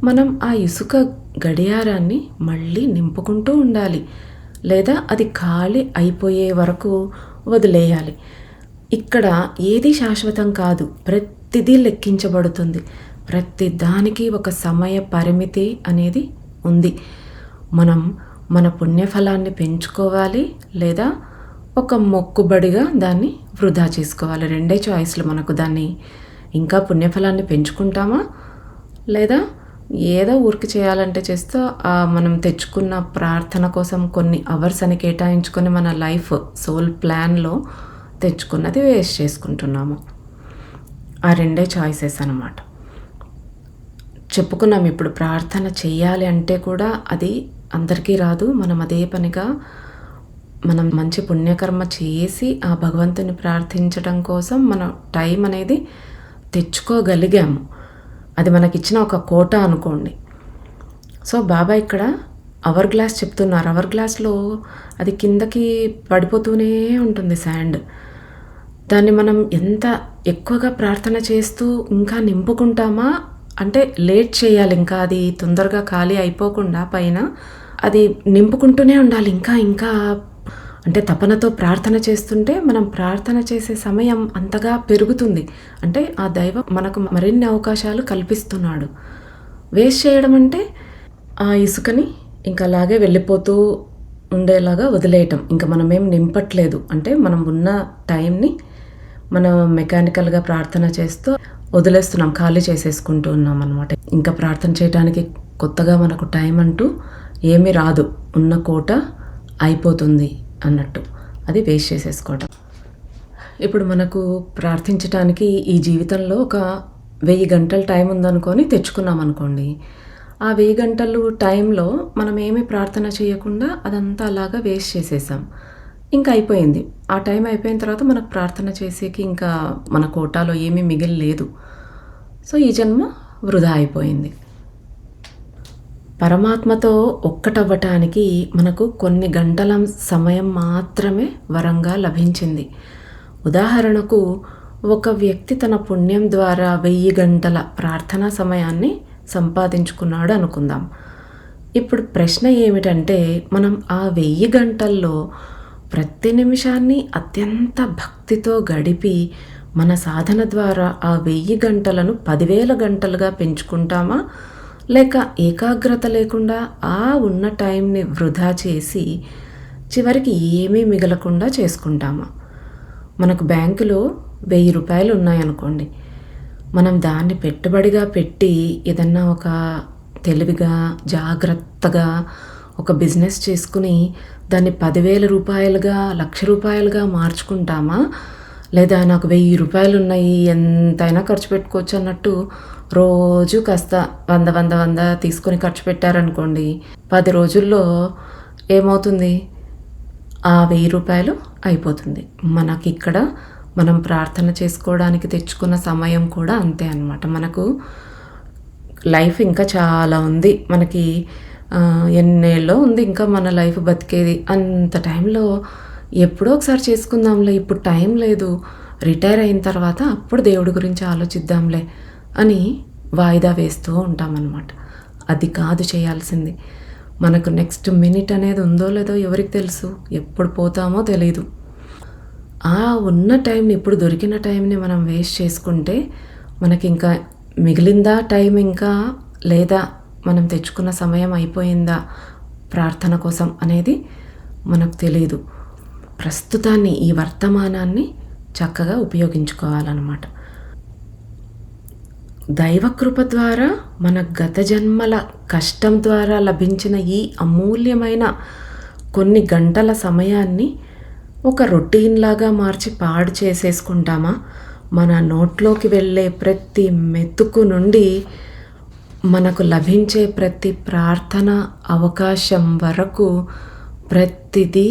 మనం ఆ ఇసుక గడియారాన్ని మళ్ళీ నింపుకుంటూ ఉండాలి, లేదా అది ఖాళీ అయిపోయే వరకు వదిలేయాలి. ఇక్కడ ఏది శాశ్వతం కాదు, ప్రతిదీ లెక్కించబడుతుంది. ప్రతి దానికి ఒక సమయ పరిమితి అనేది ఉంది. మనం మన పుణ్యఫలాన్ని పెంచుకోవాలి, లేదా ఒక మొక్కుబడిగా దాన్ని వృధా చేసుకోవాలి. రెండే చాయిస్లు మనకు. దాన్ని ఇంకా పుణ్యఫలాన్ని పెంచుకుంటామా, లేదా ఏదో ఊరికి చేయాలంటే చేస్తూ మనం తెచ్చుకున్న ప్రార్థన కోసం కొన్ని అవర్స్ అని కేటాయించుకొని మన లైఫ్ సోల్ ప్లాన్లో తెచ్చుకున్నది వేస్ట్ చేసుకుంటున్నాము. ఆ రెండే చాయిసెస్ అన్నమాట. చెప్పుకున్నాం, ఇప్పుడు ప్రార్థన చేయాలి అంటే కూడా అది అందరికీ రాదు. మనం అదే పనిగా మనం మంచి పుణ్యకర్మ చేసి ఆ భగవంతుని ప్రార్థించడం కోసం మన టైం అనేది తెచ్చుకోగలిగాము. అది మనకిచ్చిన ఒక కోట అనుకోండి. సో బాబా ఇక్కడ అవర్ గ్లాస్ చెప్తున్నారు. అవర్ గ్లాస్లో అది కిందకి పడిపోతూనే ఉంటుంది శాండ్. దాన్ని మనం ఎంత ఎక్కువగా ప్రార్థన చేస్తూ ఇంకా నింపుకుంటామా అంటే లేట్ చేయాలి, ఇంకా అది తొందరగా ఖాళీ అయిపోకుండా పైన అది నింపుకుంటూనే ఉండాలి. ఇంకా ఇంకా అంటే తపనతో ప్రార్థన చేస్తుంటే మనం ప్రార్థన చేసే సమయం అంతగా పెరుగుతుంది. అంటే ఆ దైవం మనకు మరిన్ని అవకాశాలు కల్పిస్తున్నాడు. వేస్ట్ చేయడం అంటే ఆ ఇసుకని ఇంకా అలాగే వెళ్ళిపోతూ ఉండేలాగా వదిలేయటం. ఇంకా మనమేం నింపట్లేదు, అంటే మనం ఉన్న టైంని మనం మెకానికల్గా ప్రార్థన చేస్తూ వదిలేస్తున్నాం, ఖాళీ చేసేసుకుంటూ ఉన్నాం అనమాట. ఇంకా ప్రార్థన చేయడానికి కొత్తగా మనకు టైం అంటూ ఏమీ రాదు, ఉన్న కోట అయిపోతుంది అన్నట్టు అది వేస్ట్ చేసేసుకోవడం. ఇప్పుడు మనకు ప్రార్థించడానికి ఈ జీవితంలో ఒక 1000 గంటలు టైం ఉందనుకొని తెచ్చుకున్నాం అనుకోండి. ఆ 1000 గంటలు టైంలో మనం ఏమీ ప్రార్థన చేయకుండా అదంతా అలాగా వేస్ట్ చేసేసాం. ఇంకా అయిపోయింది. ఆ టైం అయిపోయిన తర్వాత మనకు ప్రార్థన చేసేకి ఇంకా మన కోటాలో ఏమీ మిగిలలేదు. సో ఈ జన్మ వృధా అయిపోయింది. పరమాత్మతో ఒక్కటవ్వటానికి మనకు కొన్ని గంటల సమయం మాత్రమే వరంగా లభించింది. ఉదాహరణకు ఒక వ్యక్తి తన పుణ్యం ద్వారా 1000 గంటల ప్రార్థనా సమయాన్ని సంపాదించుకున్నాడు అనుకుందాం. ఇప్పుడు ప్రశ్న ఏమిటంటే, మనం ఆ 1000 గంటల్లో ప్రతి నిమిషాన్ని అత్యంత భక్తితో గడిపి మన సాధన ద్వారా ఆ 1000 గంటలను 10,000 గంటలుగా పెంచుకుంటామా, లేక ఏకాగ్రత లేకుండా ఆ ఉన్న టైంని వృధా చేసి చివరికి ఏమీ మిగలకుండా చేసుకుంటామా? మనకు బ్యాంకులో 1000 రూపాయలు ఉన్నాయనుకోండి, మనం దాన్ని పెట్టుబడిగా పెట్టి ఏదన్నా ఒక తెలివిగా జాగ్రత్తగా ఒక బిజినెస్ చేసుకుని దాన్ని 10,000 రూపాయలుగా 1,00,000 రూపాయలుగా మార్చుకుంటామా, లేదా నాకు 1000 రూపాయలు ఉన్నాయి ఎంతైనా ఖర్చు పెట్టుకోవచ్చు అన్నట్టు రోజు కాస్త 100 తీసుకొని ఖర్చు పెట్టారనుకోండి, 10 రోజుల్లో ఏమవుతుంది? ఆ 1000 రూపాయలు అయిపోతుంది. మనకిక్కడ మనం ప్రార్థన చేసుకోవడానికి తెచ్చుకున్న సమయం కూడా అంతే అన్నమాట. మనకు లైఫ్ ఇంకా చాలా ఉంది, మనకి ఎన్నేళ్ళో ఉంది ఇంకా మన లైఫ్ బతికేది. అంత టైంలో ఎప్పుడో ఒకసారి చేసుకుందాంలే, ఇప్పుడు టైం లేదు, రిటైర్ అయిన తర్వాత అప్పుడు దేవుడి గురించి ఆలోచిద్దాంలే అని వాయిదా వేస్తూ ఉంటామన్నమాట. అది కాదు చేయాల్సింది. మనకు నెక్స్ట్ మినిట్ అనేది ఉందో లేదో ఎవరికి తెలుసు, ఎప్పుడు పోతామో తెలీదు. ఆ ఉన్న టైంని, ఇప్పుడు దొరికిన టైంని మనం వేస్ట్ చేసుకుంటే మనకి ఇంకా మిగిలిందా టైం ఇంకా, లేదా మనం తెచ్చుకున్న సమయం అయిపోయిందా ప్రార్థన కోసం అనేది మనకు తెలియదు. ప్రస్తుతాన్ని, ఈ వర్తమానాన్ని చక్కగా ఉపయోగించుకోవాలన్నమాట. దైవకృప ద్వారా మన గత జన్మల కష్టం ద్వారా లభించిన ఈ అమూల్యమైన కొన్ని గంటల సమయాన్ని ఒక రొటీన్ లాగా మార్చి పాడు చేసేసుకుంటామా? మన నోట్లోకి వెళ్ళే ప్రతి మెతుకు నుండి మనకు లభించే ప్రతి ప్రార్థన అవకాశం వరకు ప్రతిదీ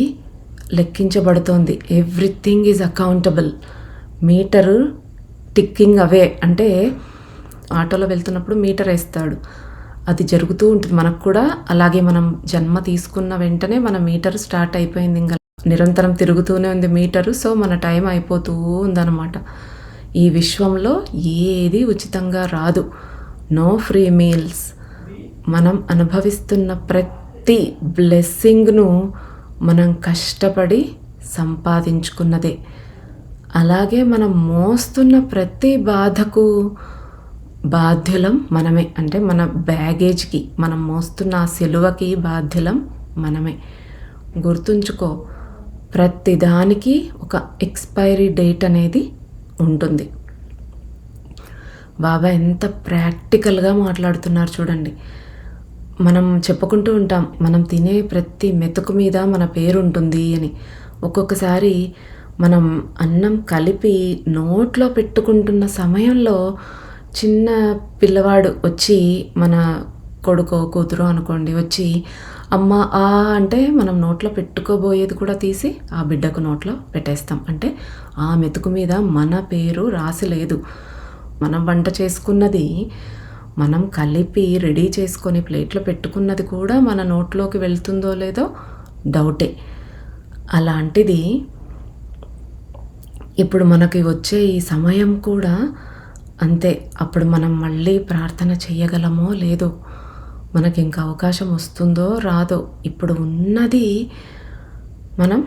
లెక్కించబడుతోంది. Everything is accountable. Meter ticking away, అంటే ఆటోలో వెళ్తున్నప్పుడు మీటర్ వేస్తాడు, అది జరుగుతూ ఉంటుంది. మనకు కూడా అలాగే మనం జన్మ తీసుకున్న వెంటనే మన మీటర్ స్టార్ట్ అయిపోయింది, ఇంకా నిరంతరం తిరుగుతూనే ఉంది మీటరు. సో మన టైం అయిపోతూ ఉందన్నమాట. ఈ విశ్వంలో ఏది ఉచితంగా రాదు, నో ఫ్రీ మీల్స్. మనం అనుభవిస్తున్న ప్రతి బ్లెస్సింగ్ను మనం కష్టపడి సంపాదించుకున్నదే. అలాగే మనం మోస్తున్న ప్రతి బాధకు బాధ్యులం మనమే. అంటే మన బ్యాగేజ్కి, మనం మోస్తున్న ఆ సిలువకి బాధ్యులం మనమే. గుర్తుంచుకో, ప్రతిదానికి ఒక ఎక్స్పైరీ డేట్ అనేది ఉంటుంది. బాబా ఎంత ప్రాక్టికల్గా మాట్లాడుతున్నారు చూడండి. మనం చెప్పుకుంటూ ఉంటాం, మనం తినే ప్రతి మెతుకు మీద మన పేరు ఉంటుంది అని. ఒక్కొక్కసారి మనం అన్నం కలిపి నోట్లో పెట్టుకుంటున్న సమయంలో చిన్న పిల్లవాడు వచ్చి, మన కొడుకో కూతురో అనుకోండి, వచ్చి అమ్మ ఆ అంటే మనం నోట్లో పెట్టుకోబోయేది కూడా తీసి ఆ బిడ్డకు నోట్లో పెట్టేస్తాం. అంటే ఆ మెతుకు మీద మన పేరు రాసి లేదు. మనం వంట చేసుకున్నది, మనం కలిపి రెడీ చేసుకొని ప్లేట్లో పెట్టుకున్నది కూడా మన నోట్లోకి వెళ్తుందో లేదో డౌటే. అలాంటిది ఇప్పుడు మనకి వచ్చే ఈ సమయం కూడా అంతే. అప్పుడు మనం మళ్ళీ ప్రార్థన చేయగలమో లేదో, మనకి ఇంకా అవకాశం వస్తుందో రాదో, ఇప్పుడు ఉన్నది మనం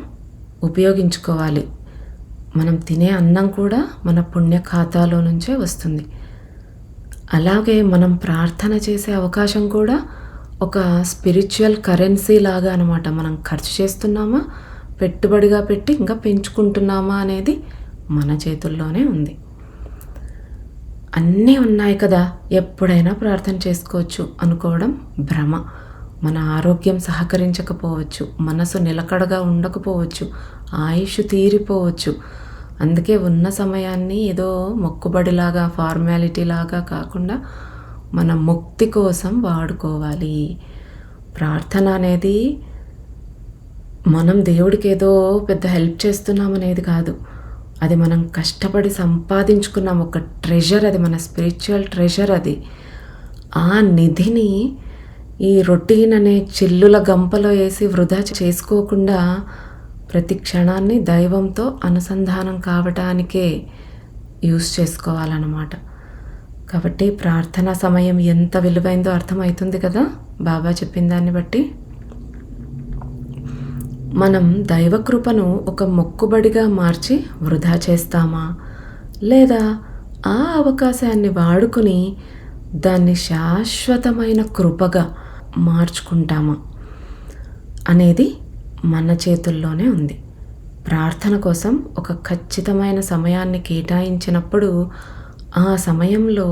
ఉపయోగించుకోవాలి. మనం తినే అన్నం కూడా మన పుణ్య ఖాతాలో నుంచే వస్తుంది. అలాగే మనం ప్రార్థన చేసే అవకాశం కూడా ఒక స్పిరిచువల్ కరెన్సీ లాగా అనమాట. మనం ఖర్చు చేస్తున్నామా, పెట్టుబడిగా పెట్టి ఇంకా పెంచుకుంటున్నామా అనేది మన చేతుల్లోనే ఉంది. అన్నీ ఉన్నాయి కదా, ఎప్పుడైనా ప్రార్థన చేసుకోవచ్చు అనుకోవడం భ్రమ. మన ఆరోగ్యం సహకరించకపోవచ్చు, మనసు నిలకడగా ఉండకపోవచ్చు, ఆయుష్ తీరిపోవచ్చు. అందుకే ఉన్న సమయాన్ని ఏదో మొక్కుబడిలాగా, ఫార్మాలిటీలాగా కాకుండా మన ముక్తి కోసం వాడుకోవాలి. ప్రార్థన అనేది మనం దేవుడికి ఏదో పెద్ద హెల్ప్ చేస్తున్నాం అనేది కాదు. అది మనం కష్టపడి సంపాదించుకున్నాం ఒక ట్రెజర్, అది మన స్పిరిచువల్ ట్రెజర్. అది ఆ నిధిని ఈ రొటీన్ అనే చిల్లుల గంపలో వేసి వృధా చేసుకోకుండా ప్రతి క్షణాన్ని దైవంతో అనుసంధానం కావటానికే యూస్ చేసుకోవాలన్నమాట. కాబట్టి ప్రార్థనా సమయం ఎంత విలువైందో అర్థమవుతుంది కదా బాబా చెప్పిన దాన్ని బట్టి. మనం దైవకృపను ఒక మొక్కుబడిగా మార్చి వృధా చేస్తామా, లేదా ఆ అవకాశాన్ని వాడుకొని దాన్ని శాశ్వతమైన కృపగా మార్చుకుంటామా అనేది మన చేతుల్లోనే ఉంది. ప్రార్థన కోసం ఒక ఖచ్చితమైన సమయాన్ని కేటాయించినప్పుడు ఆ సమయంలో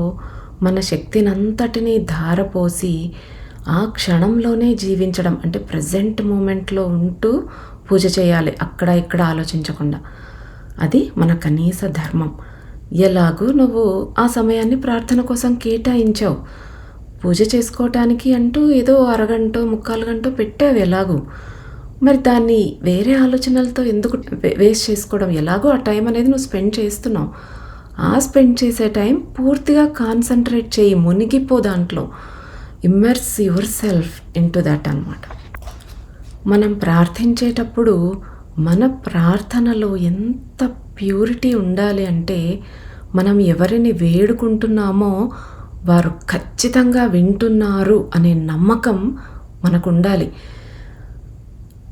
మన శక్తినంతటినీ ధారపోసి ఆ క్షణంలోనే జీవించడం, అంటే ప్రజెంట్ మూమెంట్లో ఉంటూ పూజ చేయాలి, అక్కడ ఇక్కడ ఆలోచించకుండా. అది మన కనీస ధర్మం. ఎలాగూ నువ్వు ఆ సమయాన్ని ప్రార్థన కోసం కేటాయించావు, పూజ చేసుకోవటానికి అంటూ ఏదో అరగంట 3/4 గంట పెట్టావు ఎలాగూ. మరి దాన్ని వేరే ఆలోచనలతో ఎందుకు వేస్ట్ చేసుకోవడం? ఎలాగో ఆ టైం అనేది నువ్వు స్పెండ్ చేస్తున్నావు. ఆ స్పెండ్ చేసే టైం పూర్తిగా కాన్సన్ట్రేట్ చేయి, మునిగిపో దాంట్లో, immerse your self in to that అనమాట. మనం ప్రార్థించేటప్పుడు మన ప్రార్థనలో ఎంత ప్యూరిటీ ఉండాలి అంటే, మనం ఎవరిని వేడుకుంటున్నామో వారు ఖచ్చితంగా వింటున్నారు అనే నమ్మకం మనకు ఉండాలి.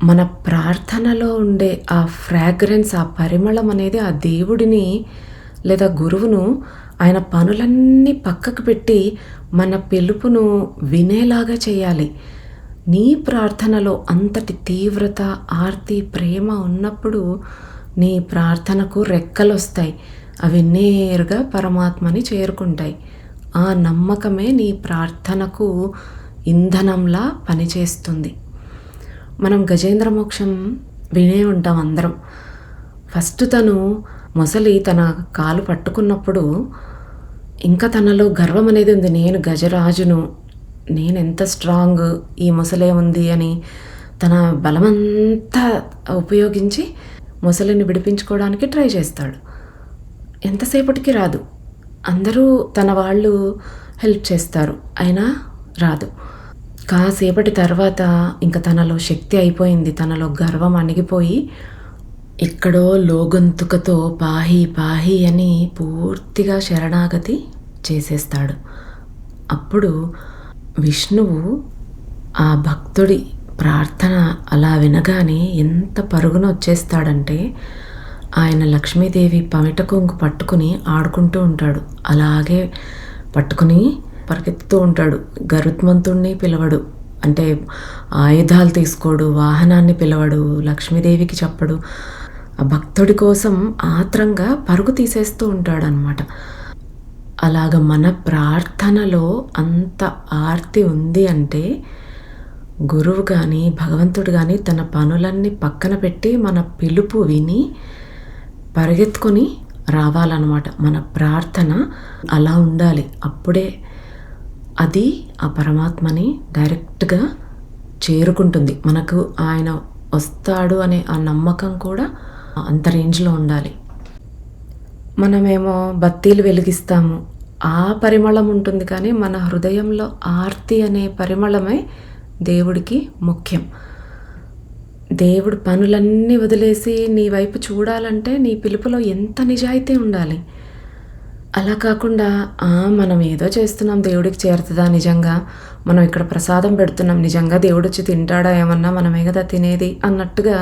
మన ప్రార్థనలో ఉండే ఆ ఫ్రాగ్రెన్స్, ఆ పరిమళం అనేది ఆ దేవుడిని లేదా గురువును ఆయన పనులన్నీ పక్కకు పెట్టి మన పిలుపును వినేలాగా చేయాలి. నీ ప్రార్థనలో అంతటి తీవ్రత, ఆర్తి, ప్రేమ ఉన్నప్పుడు నీ ప్రార్థనకు రెక్కలు వస్తాయి. అవి నేరుగా పరమాత్మని చేరుకుంటాయి. ఆ నమ్మకమే నీ ప్రార్థనకు ఇంధనంలా పనిచేస్తుంది. మనం గజేంద్ర మోక్షం వినే ఉంటాం అందరం. ఫస్ట్ తను మొసలి తన కాలు పట్టుకున్నప్పుడు ఇంకా తనలో గర్వం అనేది ఉంది. నేను గజరాజును, నేను ఎంత స్ట్రాంగ్, ఈ మొసలే ఉంది అని తన బలమంతా ఉపయోగించి మొసలిని విడిపించుకోవడానికి ట్రై చేస్తాడు. ఎంతసేపటికి రాదు. అందరూ తన వాళ్ళు హెల్ప్ చేస్తారు, అయినా రాదు. కాసేపటి తర్వాత ఇంకా తనలో శక్తి అయిపోయింది, తనలో గర్వం అణిగిపోయి ఎక్కడో లోగొంతుకతో పాహి పాహి అని పూర్తిగా శరణాగతి చేసేస్తాడు. అప్పుడు విష్ణువు ఆ భక్తుడి ప్రార్థన అలా వినగానే ఎంత పరుగున వచ్చేస్తాడంటే, ఆయన లక్ష్మీదేవి పమిట కొంగు పట్టుకుని ఆడుకుంటూ ఉంటాడు. అలాగే పట్టుకుని పరిగెత్తుతూ ఉంటాడు. గరుత్మంతుణ్ణి పిలవడు, అంటే ఆయుధాలు తీసుకోడు, వాహనాన్ని పిలవడు, లక్ష్మీదేవికి చెప్పడు. ఆ భక్తుడి కోసం ఆత్రంగా పరుగు తీసేస్తూ ఉంటాడనమాట. అలాగ మన ప్రార్థనలో అంత ఆర్తి ఉంది అంటే, గురువు కానీ భగవంతుడు కానీ తన పనులన్నీ పక్కన పెట్టి మన పిలుపు విని పరిగెత్తుకొని రావాలన్నమాట. మన ప్రార్థన అలా ఉండాలి. అప్పుడే అది ఆ పరమాత్మని డైరెక్ట్గా చేరుకుంటుంది. మనకు ఆయన వస్తాడు అనే ఆ నమ్మకం కూడా అంత రేంజ్లో ఉండాలి. మనమేమో బత్తీలు వెలిగిస్తాము, ఆ పరిమళం ఉంటుంది, కానీ మన హృదయంలో ఆర్తి అనే పరిమళమే దేవుడికి ముఖ్యం. దేవుడు పనులన్నీ వదిలేసి నీ వైపు చూడాలంటే నీ పిలుపులో ఎంత నిజాయితీ ఉండాలి. అలా కాకుండా మనం ఏదో చేస్తున్నాం, దేవుడికి చేరుతుందా నిజంగా, మనం ఇక్కడ ప్రసాదం పెడుతున్నాం, నిజంగా దేవుడు వచ్చి తింటాడా ఏమన్నా, మనమే కదా తినేది అన్నట్టుగా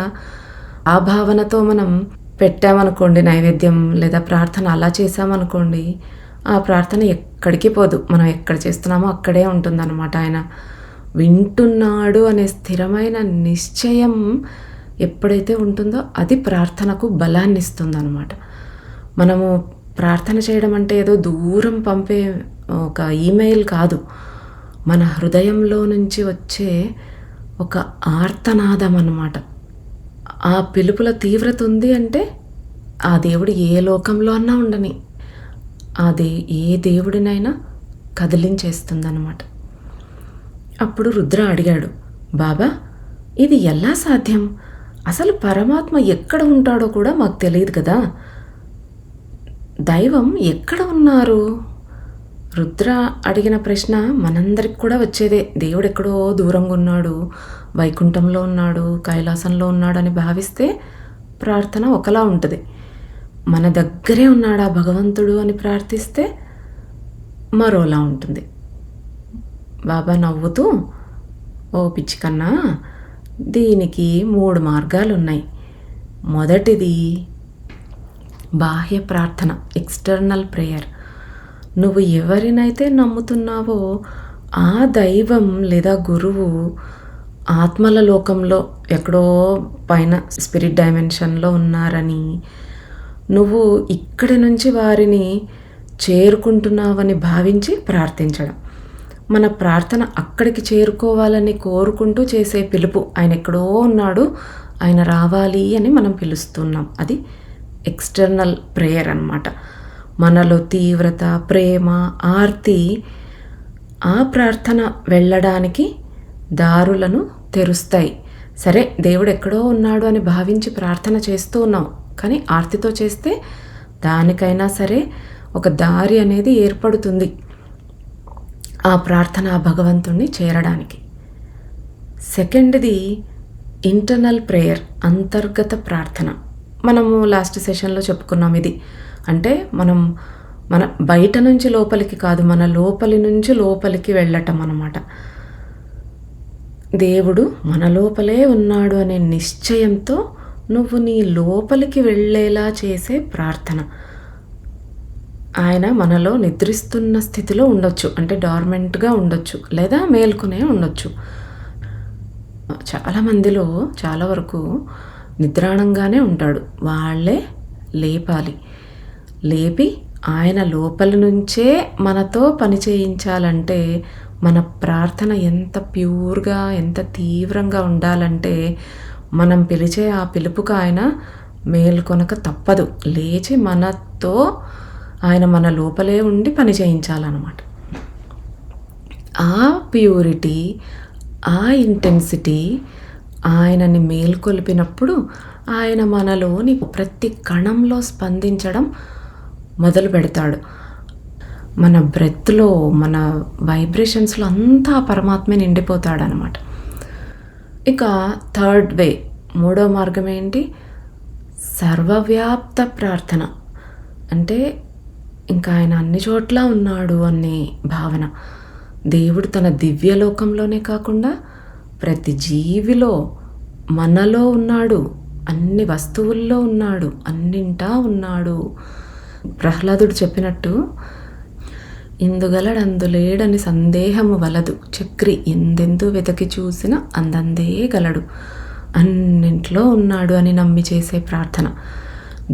ఆ భావనతో మనం పెట్టామనుకోండి నైవేద్యం లేదా ప్రార్థన, అలా చేసామనుకోండి, ఆ ప్రార్థన ఎక్కడికి పోదు. మనం ఎక్కడ చేస్తున్నామో అక్కడే ఉంటుందన్నమాట. ఆయన వింటున్నాడు అనే స్థిరమైన నిశ్చయం ఎప్పుడైతే ఉంటుందో అది ప్రార్థనకు బలాన్ని ఇస్తుందన్నమాట. మనము ప్రార్థన చేయడం అంటే ఏదో దూరం పంపే ఒక ఈమెయిల్ కాదు. మన హృదయంలో నుంచి వచ్చే ఒక ఆర్తనాదం అన్నమాట. ఆ పిలుపుల తీవ్రత ఉంది అంటే ఆ దేవుడు ఏ లోకంలో అన్నా ఉండని, ఏ దేవుడినైనా కదిలించేస్తుందన్నమాట. అప్పుడు రుద్ర అడిగాడు, బాబా ఇది ఎలా సాధ్యం? అసలు పరమాత్మ ఎక్కడ ఉంటాడో కూడా మాకు తెలియదు కదా, దైవం ఎక్కడ ఉన్నారు? రుద్ర అడిగిన ప్రశ్న మనందరికి కూడా వచ్చేదే. దేవుడు ఎక్కడో దూరంగా ఉన్నాడు, వైకుంఠంలో ఉన్నాడు, కైలాసంలో ఉన్నాడు అని భావిస్తే ప్రార్థన ఒకలా ఉంటుంది. మన దగ్గరే ఉన్నాడా భగవంతుడు అని ప్రార్థిస్తే మరోలా ఉంటుంది. బాబా నవ్వుతూ, ఓ పిచ్చికన్నా, దీనికి 3 మార్గాలు ఉన్నాయి. మొదటిది బాహ్య ప్రార్థన, ఎక్స్టర్నల్ ప్రేయర్. నువ్వు ఎవరినైతే నమ్ముతున్నావో ఆ దైవం లేదా గురువు ఆత్మల లోకంలో ఎక్కడో పైన స్పిరిట్ డైమెన్షన్లో ఉన్నారని, నువ్వు ఇక్కడి నుంచి వారిని చేరుకుంటున్నావని భావించి ప్రార్థించడం. మన ప్రార్థన అక్కడికి చేరుకోవాలని కోరుకుంటూ చేసే పిలుపు. ఆయన ఎక్కడో ఉన్నాడు, ఆయన రావాలి అని మనం పిలుస్తున్నాం. అది ఎక్స్టర్నల్ ప్రేయర్ అన్నమాట. మనలో తీవ్రత, ప్రేమ, ఆర్తి ఆ ప్రార్థన వెళ్ళడానికి దారులను తెరుస్తాయి. సరే, దేవుడు ఎక్కడో ఉన్నాడు అని భావించి ప్రార్థన చేస్తూ ఉన్నాం, కానీ ఆర్తితో చేస్తే దానికైనా సరే ఒక దారి అనేది ఏర్పడుతుంది ఆ ప్రార్థన ఆ భగవంతుణ్ణి చేరడానికి. సెకండ్ది ఇంటర్నల్ ప్రేయర్, అంతర్గత ప్రార్థన. మనము లాస్ట్ సెషన్లో చెప్పుకున్నాం ఇది. అంటే మన బయట నుంచి లోపలికి కాదు, మన లోపలి నుంచి లోపలికి వెళ్ళటం అన్నమాట. దేవుడు మన లోపలే ఉన్నాడు అనే నిశ్చయంతో నువ్వు నీ లోపలికి వెళ్ళేలా చేసే ప్రార్థన. ఆయన మనలో నిద్రిస్తున్న స్థితిలో ఉండొచ్చు, అంటే డార్మెంట్గా ఉండొచ్చు, లేదా మేల్కొనే ఉండొచ్చు. చాలామందిలో చాలా వరకు నిద్రాణంగానే ఉంటాడు. వాళ్ళే లేపాలి. లేపి ఆయన లోపల నుంచే మనతో పని చేయించాలంటే మన ప్రార్థన ఎంత ప్యూర్గా, ఎంత తీవ్రంగా ఉండాలంటే మనం పిలిచే ఆ పిలుపుకు ఆయన మేల్కొనక తప్పదు. లేచి మనతో ఆయన మన లోపలే ఉండి పని చేయించాలన్నమాట. ఆ ప్యూరిటీ, ఆ ఇంటెన్సిటీ ఆయనని మేల్కొల్పినప్పుడు ఆయన మనలోని ప్రతి కణంలో స్పందించడం మొదలు పెడతాడు. మన బ్రెత్లో, మన వైబ్రేషన్స్లో అంతా పరమాత్మే నిండిపోతాడనమాట. ఇక థర్డ్ వే, 3వ మార్గం ఏంటి? సర్వవ్యాప్త ప్రార్థన. అంటే ఇంకా ఆయన అన్ని చోట్ల ఉన్నాడు అనే భావన. దేవుడు తన దివ్యలోకంలోనే కాకుండా ప్రతి జీవిలో, మనలో ఉన్నాడు, అన్ని వస్తువుల్లో ఉన్నాడు, అన్నింటా ఉన్నాడు. ప్రహ్లాదుడు చెప్పినట్టు, ఇందుగలడందులేడని సందేహము వలదు, చక్రి ఎందెందు వెతకి చూసిన అందందే గలడు. అన్నింట్లో ఉన్నాడు అని నమ్మి చేసే ప్రార్థన.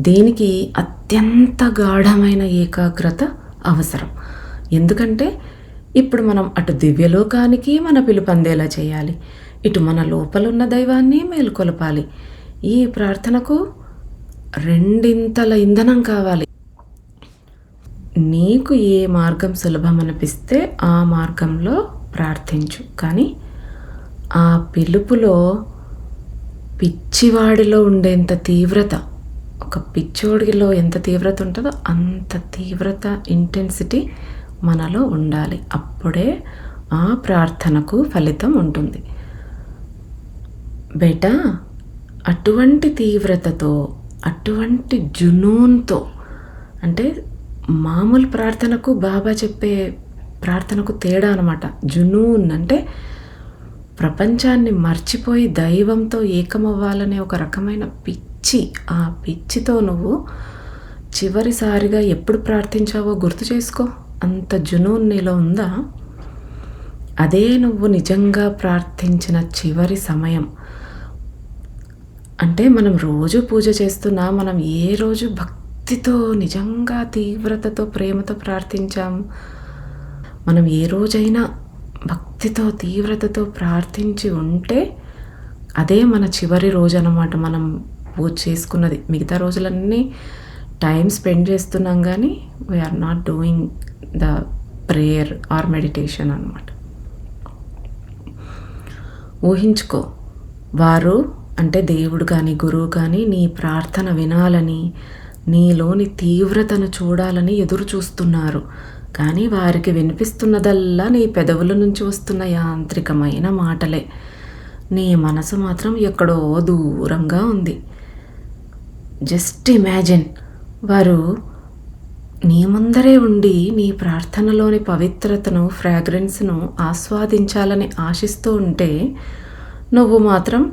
దీనికి అత్యంత గాఢమైన ఏకాగ్రత అవసరం. ఎందుకంటే ఇప్పుడు మనం అటు దివ్యలోకానికి మన పిలుపు అందేలా చేయాలి, ఇటు మన లోపలున్న దైవాన్ని మేల్కొలపాలి. ఈ ప్రార్థనకు 2 ఇంధనం కావాలి. నీకు ఏ మార్గం సులభం అనిపిస్తే ఆ మార్గంలో ప్రార్థించు, కానీ ఆ పిలుపులో పిచ్చివాడిలో ఉండేంత తీవ్రత, ఒక పిచ్చోడిలో ఎంత తీవ్రత ఉంటుందో అంత తీవ్రత, ఇంటెన్సిటీ మనలో ఉండాలి. అప్పుడే ఆ ప్రార్థనకు ఫలితం ఉంటుంది. బేటా, అటువంటి తీవ్రతతో, అటువంటి జునూన్తో, అంటే మామూలు ప్రార్థనకు బాబా చెప్పే ప్రార్థనకు తేడా అనమాట. జునూన్ అంటే ప్రపంచాన్ని మర్చిపోయి దైవంతో ఏకమవ్వాలనే ఒక రకమైన పిచ్చి. ఆ పిచ్చితో నువ్వు చివరిసారిగా ఎప్పుడు ప్రార్థించావో గుర్తు చేసుకో. అంత జునూన్ నీలో ఉందా? అదే నువ్వు నిజంగా ప్రార్థించిన చివరి సమయం. అంటే మనం రోజు పూజ చేస్తున్నా, మనం ఏ రోజు భక్తితో నిజంగా తీవ్రతతో ప్రేమతో ప్రార్థించాం. మనం ఏ రోజైనా భక్తితో తీవ్రతతో ప్రార్థించి ఉంటే అదే మన చివరి రోజు అన్నమాట. మనం పూజ చేసుకున్నది. మిగతా రోజులన్నీ టైం స్పెండ్ చేస్తున్నాం కానీ we are not doing the prayer or meditation అన్నమాట. ఊహించుకో, వారు అంటే దేవుడు కానీ గురువు కానీ నీ ప్రార్థన వినాలని, నీలోని తీవ్రతను చూడాలని ఎదురు చూస్తున్నారు. కానీ వారికి వినిపిస్తున్నదల్లా నీ పెదవుల నుంచి వస్తున్న యాంత్రికమైన మాటలే. నీ మనసు మాత్రం ఎక్కడో దూరంగా ఉంది. జస్ట్ ఇమాజిన్, వారు నీ ముందరే ఉండి నీ ప్రార్థనలోని పవిత్రతను, ఫ్రాగ్రెన్స్ను ఆస్వాదించాలని ఆశిస్తూ ఉంటే నువ్వు మాత్రం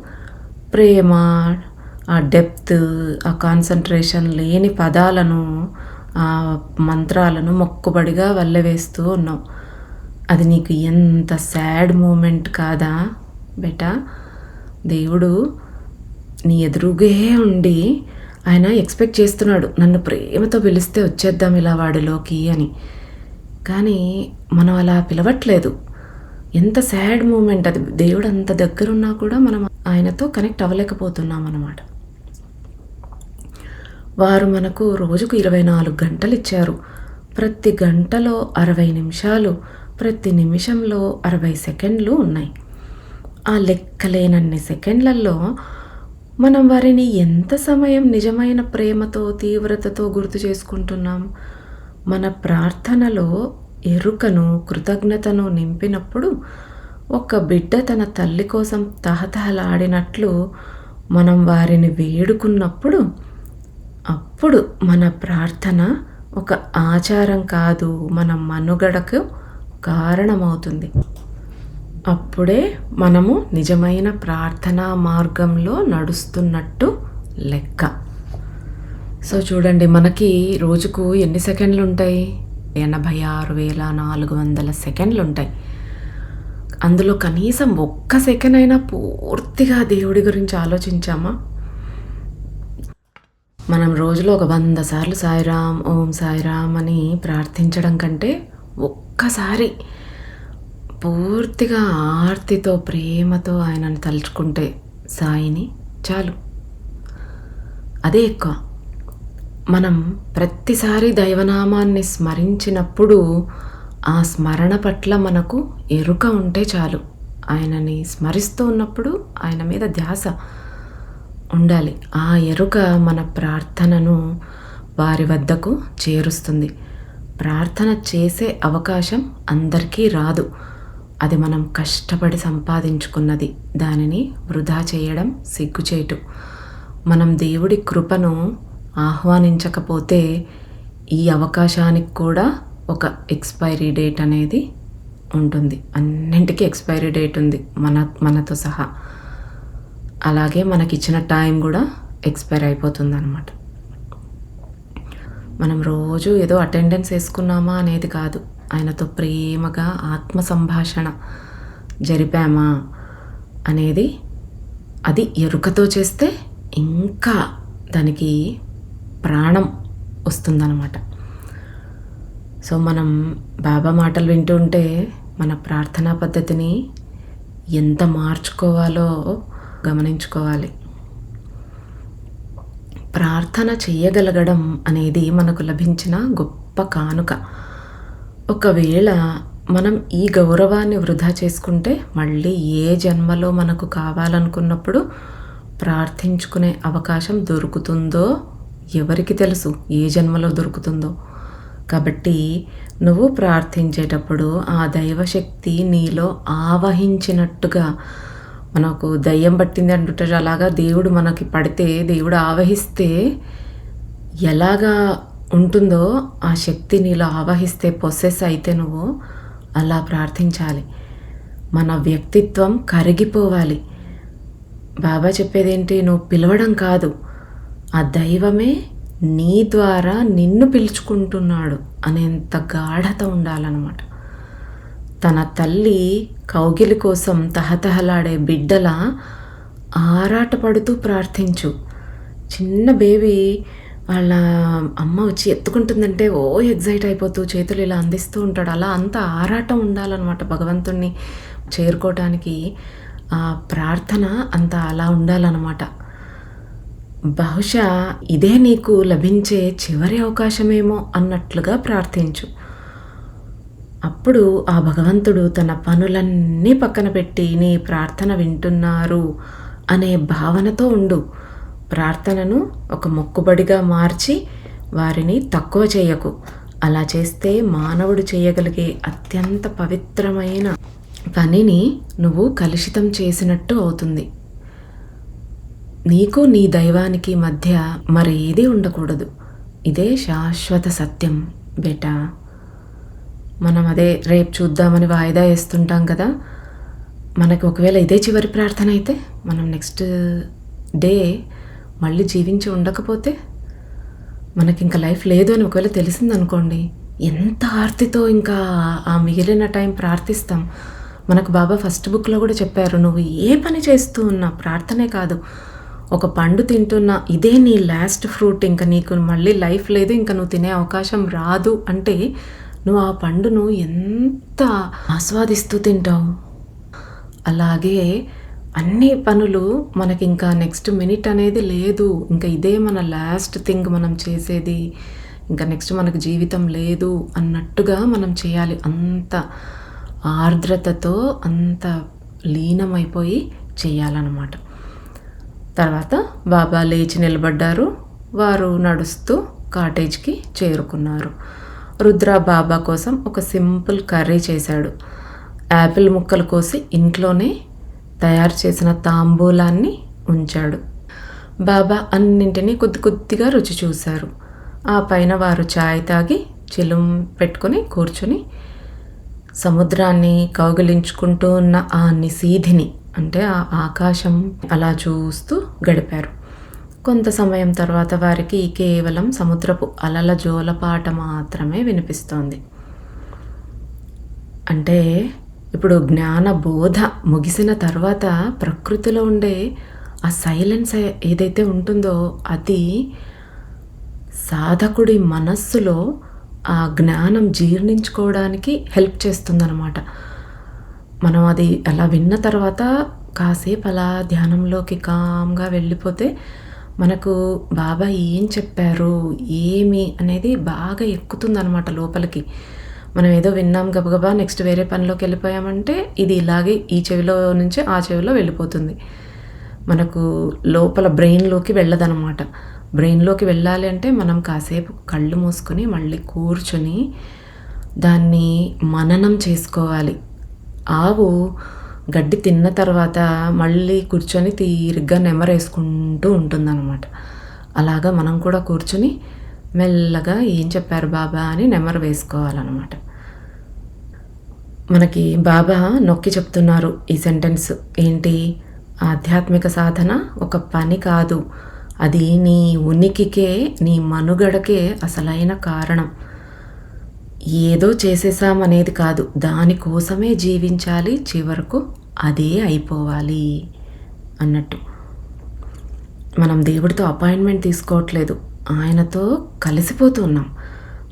ప్రేమ, ఆ డెప్త్, ఆ కాన్సన్ట్రేషన్ లేని పదాలను, ఆ మంత్రాలను మొక్కుబడిగా వల్లవేస్తూ ఉన్నావు. అది నీకు ఎంత సాడ్ మూమెంట్ కాదా బేటా? దేవుడు నీ ఎదురుగే ఉండి ఆయన ఎక్స్పెక్ట్ చేస్తున్నాడు, నన్ను ప్రేమతో పిలిస్తే వచ్చేద్దాం ఇలా వాడిలోకి అని. కానీ మనం అలా పిలవట్లేదు. ఎంత సాడ్ మూమెంట్ అది. దేవుడు అంత దగ్గరున్నా కూడా మనం ఆయనతో కనెక్ట్ అవ్వలేకపోతున్నాం అన్నమాట. వారు మనకు రోజుకు 24 గంటలు ఇచ్చారు. ప్రతి గంటలో 60 నిమిషాలు, ప్రతి నిమిషంలో 60 సెకండ్లు ఉన్నాయి. ఆ లెక్కలేనన్ని సెకండ్లలో మనం వారిని ఎంత సమయం నిజమైన ప్రేమతో, తీవ్రతతో గుర్తు చేసుకుంటున్నాం? మన ప్రార్థనలో ఎరుకను, కృతజ్ఞతను నింపినప్పుడు, ఒక బిడ్డ తన తల్లి కోసం తహతహలాడినట్లు మనం వారిని వేడుకున్నప్పుడు, అప్పుడు మన ప్రార్థన ఒక ఆచారం కాదు, మన మనుగడకు కారణమవుతుంది. అప్పుడే మనము నిజమైన ప్రార్థనా మార్గంలో నడుస్తున్నట్టు లెక్క. సో చూడండి, మనకి రోజుకు ఎన్ని సెకండ్లు ఉంటాయి? 86,400 సెకండ్లు ఉంటాయి. అందులో కనీసం ఒక్క సెకండ్ అయినా పూర్తిగా దేవుడి గురించి ఆలోచించామా? మనం రోజులో ఒక 100 సార్లు సాయిరామ్, ఓం సాయిరామ్ అని ప్రార్థించడం కంటే ఒక్కసారి పూర్తిగా ఆర్తితో, ప్రేమతో ఆయనను తలుచుకుంటే సాయిని చాలు. అదే ఎక్కువ. మనం ప్రతిసారి దైవనామాన్ని స్మరించినప్పుడు ఆ స్మరణ పట్ల మనకు ఎరుక ఉంటే చాలు. ఆయనని స్మరిస్తూ ఉన్నప్పుడు ఆయన మీద ధ్యాస ఉండాలి. ఆ ఎరుక మన ప్రార్థనను వారి వద్దకు చేరుస్తుంది. ప్రార్థన చేసే అవకాశం అందరికీ రాదు. అది మనం కష్టపడి సంపాదించుకున్నది. దానిని వృధా చేయడం సిగ్గుచేటు. మనం దేవుడి కృపను ఆహ్వానించకపోతే ఈ అవకాశానికి కూడా ఒక ఎక్స్పైరీ డేట్ అనేది ఉంటుంది. అన్నింటికీ ఎక్స్పైరీ డేట్ ఉంది, మనతో సహా. అలాగే మనకిచ్చిన టైం కూడా ఎక్స్పైర్ అయిపోతుంది అన్నమాట. మనం రోజు ఏదో అటెండెన్స్ వేసుకున్నామా అనేది కాదు. ఆయనతో ప్రేమగా ఆత్మ సంభాషణ జరిపామా అనేది, అది ఎరుకతో చేస్తే ఇంకా దానికి ప్రాణం వస్తుందన్నమాట. సో మనం బాబా మాటలు వింటూ ఉంటే మన ప్రార్థనా పద్ధతిని ఎంత మార్చుకోవాలో గమనించుకోవాలి. ప్రార్థన చేయగలగడం అనేది మనకు లభించిన గొప్ప కానుక. ఒకవేళ మనం ఈ గౌరవాన్ని వృధా చేసుకుంటే మళ్ళీ ఏ జన్మలో మనకు కావాలనుకున్నప్పుడు ప్రార్థించుకునే అవకాశం దొరుకుతుందో ఎవరికి తెలుసు, ఏ జన్మలో దొరుకుతుందో. కాబట్టి నువ్వు ప్రార్థించేటప్పుడు ఆ దైవశక్తి నీలో ఆవహించినట్టుగా, మనకు దయ్యం పట్టింది అంటుంటారు, అలాగా దేవుడు మనకి పడితే, దేవుడు ఆవహిస్తే ఎలాగా ఉంటుందో ఆ శక్తి నీలో ఆవహిస్తే, పొసెస్ అయితే నువ్వు అలా ప్రార్థించాలి. మన వ్యక్తిత్వం కరిగిపోవాలి. బాబా చెప్పేదేంటి? నువ్వు పిలవడం కాదు, ఆ దైవమే నీ ద్వారా నిన్ను పిలుచుకుంటున్నాడు అనేంత గాఢత ఉండాలన్నమాట. తన తల్లి కౌగిలి కోసం తహతహలాడే బిడ్డల ఆరాటపడుతూ ప్రార్థించు. చిన్న బేబీ వాళ్ళ అమ్మ వచ్చి ఎత్తుకుంటుందంటే ఎగ్జైట్ అయిపోతూ చేతులు ఇలా అందిస్తూ ఉంటాడు. అలా అంత ఆరాటం ఉండాలనమాట భగవంతుడిని చేరుకోవటానికి. ఆ ప్రార్థన అంత అలా ఉండాలనమాట. బహుశా ఇదే నీకు లభించే చివరి అవకాశమేమో అన్నట్లుగా ప్రార్థించు. అప్పుడు ఆ భగవంతుడు తన పనులన్నీ పక్కన పెట్టి నీ ప్రార్థన వింటున్నారు అనే భావనతో ఉండు. ప్రార్థనను ఒక మొక్కుబడిగా మార్చి వారిని తక్కువ చేయకు. అలా చేస్తే మానవుడు చేయగలిగే అత్యంత పవిత్రమైన పనిని నువ్వు కలుషితం చేసినట్టు అవుతుంది. నీకు నీ దైవానికి మధ్య మరేదీ ఉండకూడదు. ఇదే శాశ్వత సత్యం బేటా. మనం అదే రేపు చూద్దామని వాయిదా వేస్తుంటాం కదా. మనకు ఒకవేళ ఇదే చివరి ప్రార్థన అయితే మనం నెక్స్ట్ డే మళ్ళీ జీవించి ఉండకపోతే, మనకి ఇంకా లైఫ్ లేదు అని ఒకవేళ తెలిసిందనుకోండి, ఎంత ఆర్తితో ఇంకా ఆ మిగిలిన టైం ప్రార్థిస్తాం. మనకు బాబా ఫస్ట్ బుక్లో కూడా చెప్పారు, నువ్వు ఏ పని చేస్తూ ఉన్నా ప్రార్థనే కాదు, ఒక పండు తింటున్నా ఇదే నీ లాస్ట్ ఫ్రూట్, ఇంకా నీకు మళ్ళీ లైఫ్ లేదు, ఇంకా నువ్వు తినే అవకాశం రాదు అంటే నువ్వు ఆ పండును ఎంత ఆస్వాదిస్తూ తింటావు. అలాగే అన్ని పనులు మనకి ఇంకా నెక్స్ట్ మినిట్ అనేది లేదు, ఇంకా ఇదే మన లాస్ట్ థింగ్ మనం చేసేది, ఇంకా నెక్స్ట్ మనకు జీవితం లేదు అన్నట్టుగా మనం చేయాలి. అంత ఆర్ద్రతతో అంత లీనమైపోయి చేయాలన్నమాట. తర్వాత బాబా లేచి నిలబడ్డారు. వారు నడుస్తూ కాటేజ్కి చేరుకున్నారు. రుద్ర బాబా కోసం ఒక సింపుల్ కర్రీ చేశాడు. యాపిల్ ముక్కలు కోసి ఇంట్లోనే తయారు చేసిన తాంబూలాన్ని ఉంచాడు. బాబా అన్నింటినీ కొద్ది కొద్దిగా రుచి చూశారు. ఆ పైన వారు ఛాయ్ తాగి చిలుం పెట్టుకొని కూర్చుని సముద్రాన్ని కౌగిలించుకుంటూ ఉన్న ఆ నిశీధిని, అంటే ఆ ఆకాశం అలా చూస్తూ గడిపారు. కొంత సమయం తర్వాత వారికి కేవలం సముద్రపు అలల జోలపాట మాత్రమే వినిపిస్తోంది. అంటే ఇప్పుడు జ్ఞాన బోధ ముగిసిన తర్వాత ప్రకృతిలో ఉండే ఆ సైలెన్స్ ఏదైతే ఉంటుందో అది సాధకుడి మనస్సులో ఆ జ్ఞానం జీర్ణించుకోవడానికి హెల్ప్ చేస్తుందన్నమాట. మనం అది అలా విన్న తర్వాత కాసేపు అలా ధ్యానంలోకి కామ్గా వెళ్ళిపోతే మనకు బాబా ఏం చెప్పారు ఏమి అనేది బాగా ఎక్కుతుందన్నమాట లోపలికి. మనం ఏదో విన్నాం గబగబా నెక్స్ట్ వేరే పనిలోకి వెళ్ళిపోయామంటే ఇది ఇలాగే ఈ చెవిలో నుంచి ఆ చెవిలో వెళ్ళిపోతుంది. మనకు లోపల బ్రెయిన్లోకి వెళ్ళదనమాట. బ్రెయిన్లోకి వెళ్ళాలి అంటే మనం కాసేపు కళ్ళు మూసుకొని మళ్ళీ కూర్చొని దాన్ని మననం చేసుకోవాలి. ఆవు గడ్డి తిన్న తర్వాత మళ్ళీ కూర్చొని తీరిగ్గా నెమరేసుకుంటూ ఉంటుందన్నమాట. అలాగా మనం కూడా కూర్చొని మెల్లగా ఏం చెప్పారు బాబా అని నెమరు వేసుకోవాలన్నమాట. మనకి బాబా నొక్కి చెప్తున్నారు ఈ సెంటెన్స్ ఏంటి, ఆధ్యాత్మిక సాధన ఒక పని కాదు, అది నీ ఉనికికే నీ మనుగడకే అసలైన కారణం. ఏదో చేసేసామనేది కాదు, దానికోసమే జీవించాలి, చివరకు అదే అయిపోవాలి అన్నట్టు. మనం దేవుడితో అపాయింట్మెంట్ తీసుకోవట్లేదు, ఆయనతో కలిసిపోతున్నాం.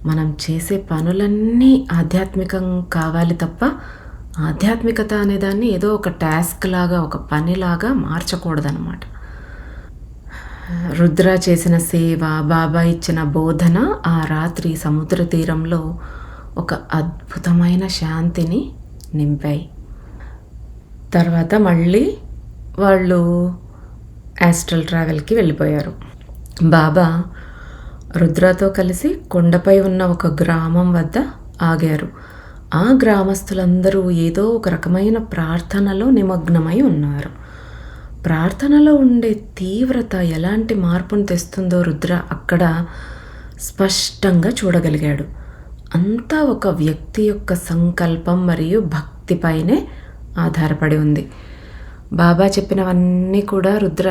మనం చేసే పనులన్నీ ఆధ్యాత్మికం కావాలి తప్ప ఆధ్యాత్మికత అనేదాన్ని ఏదో ఒక టాస్క్ లాగా ఒక పనిలాగా మార్చకూడదన్నమాట. రుద్ర చేసిన సేవ, బాబా ఇచ్చిన బోధన ఆ రాత్రి సముద్ర తీరంలో ఒక అద్భుతమైన శాంతిని నింపాయి. తర్వాత మళ్ళీ వాళ్ళు యాస్ట్రల్ ట్రావెల్కి వెళ్ళిపోయారు. బాబా రుద్రతో కలిసి కొండపై ఉన్న ఒక గ్రామం వద్ద ఆగారు. ఆ గ్రామస్తులందరూ ఏదో ఒక రకమైన ప్రార్థనలో నిమగ్నమై ఉన్నారు. ప్రార్థనలో ఉండే తీవ్రత ఎలాంటి మార్పును తెస్తుందో రుద్ర అక్కడ స్పష్టంగా చూడగలిగాడు. అంతా ఒక వ్యక్తి యొక్క సంకల్పం మరియు భక్తిపైనే ఆధారపడి ఉంది. బాబా చెప్పినవన్నీ కూడా రుద్ర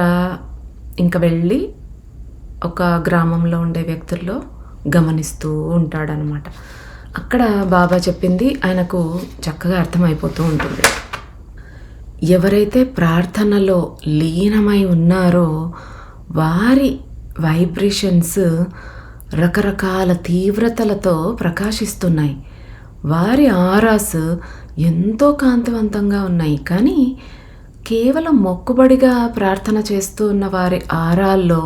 ఇంకా వెళ్ళి ఒక గ్రామంలో ఉండే వ్యక్తుల్లో గమనిస్తూ ఉంటాడనమాట. అక్కడ బాబా చెప్పింది ఆయనకు చక్కగా అర్థమైపోతూ ఉంటుంది. ఎవరైతే ప్రార్థనలో లీనమై ఉన్నారో వారి వైబ్రేషన్స్ రకరకాల తీవ్రతలతో ప్రకాశిస్తున్నాయి. వారి ఆరాస్ ఎంతో కాంతివంతంగా ఉన్నాయి. కానీ కేవలం మొక్కుబడిగా ప్రార్థన చేస్తూ ఉన్న వారి ఆరాల్లో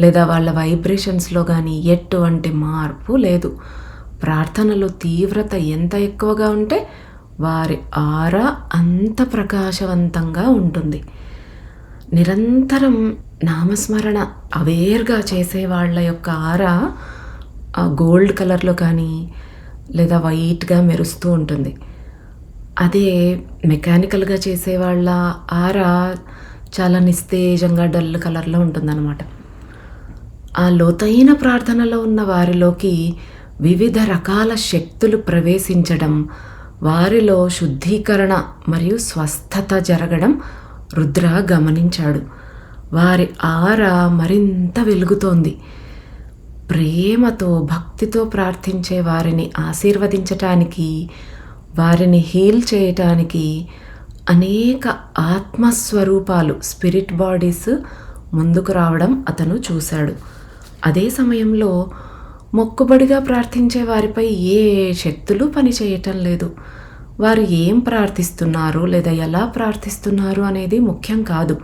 లేదా వాళ్ళ వైబ్రేషన్స్లో కానీ ఎటువంటి మార్పు లేదు. ప్రార్థనలో తీవ్రత ఎంత ఎక్కువగా ఉంటే వారి ఆరా అంత ప్రకాశవంతంగా ఉంటుంది. నిరంతరం నామస్మరణ అవేర్గా చేసే వాళ్ళ యొక్క ఆరా గోల్డ్ కలర్లో కానీ లేదా వైట్గా మెరుస్తూ ఉంటుంది. అదే మెకానికల్గా చేసేవాళ్ళ ఆరా చాలా నిస్తేజంగా డల్ కలర్లో ఉంటుందన్నమాట. ఆ లోతైన ప్రార్థనలో ఉన్న వారిలోకి వివిధ రకాల శక్తులు ప్రవేశించడం, వారిలో శుద్ధీకరణ మరియు స్వస్థత జరగడం రుద్ర గమనించాడు. వారి ఆరా మరింత వెలుగుతోంది. ప్రేమతో భక్తితో ప్రార్థించే వారిని ఆశీర్వదించటానికి, వారిని హీల్ చేయటానికి అనేక ఆత్మస్వరూపాలు స్పిరిట్ బాడీస్ ముందుకు రావడం అతను చూశాడు. అదే సమయంలో మొక్కుబడిగా ప్రార్థించే వారిపై ఏ శక్తులు పనిచేయటం లేదు. వారు ఏం ప్రార్థిస్తున్నారు లేదా ఎలా ప్రార్థిస్తున్నారు అనేది ముఖ్యం కాదు.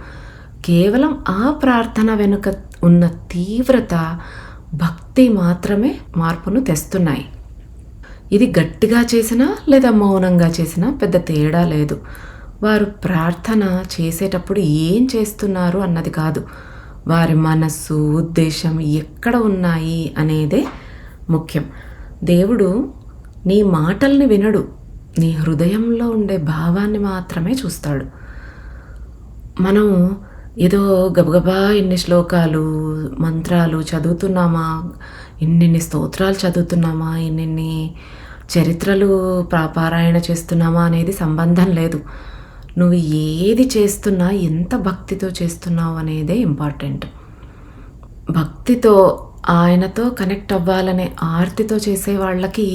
కేవలం ఆ ప్రార్థన వెనుక ఉన్న తీవ్రత, భక్తి మాత్రమే మార్పును తెస్తున్నాయి. ఇది గట్టిగా చేసినా లేదా మౌనంగా చేసినా పెద్ద తేడా లేదు. వారు ప్రార్థన చేసేటప్పుడు ఏం చేస్తున్నారు అన్నది కాదు, వారి మనస్సు, ఉద్దేశం ఎక్కడ ఉన్నాయి అనేదే ముఖ్యం. దేవుడు నీ మాటల్ని వినడు, నీ హృదయంలో ఉండే భావాన్ని మాత్రమే చూస్తాడు. మనం ఏదో గబగబా ఇన్ని శ్లోకాలు, మంత్రాలు చదువుతున్నామా, ఇన్నిన్ని స్తోత్రాలు చదువుతున్నామా, ఇన్నిన్ని చరిత్రలు పారాయణ చేస్తున్నామా అనేది సంబంధం లేదు. నువ్వు ఏది చేస్తున్నా ఎంత భక్తితో చేస్తున్నావు అనేదే ఇంపార్టెంట్. భక్తితో ఆయనతో కనెక్ట్ అవ్వాలనే ఆర్తితో చేసే వాళ్ళకి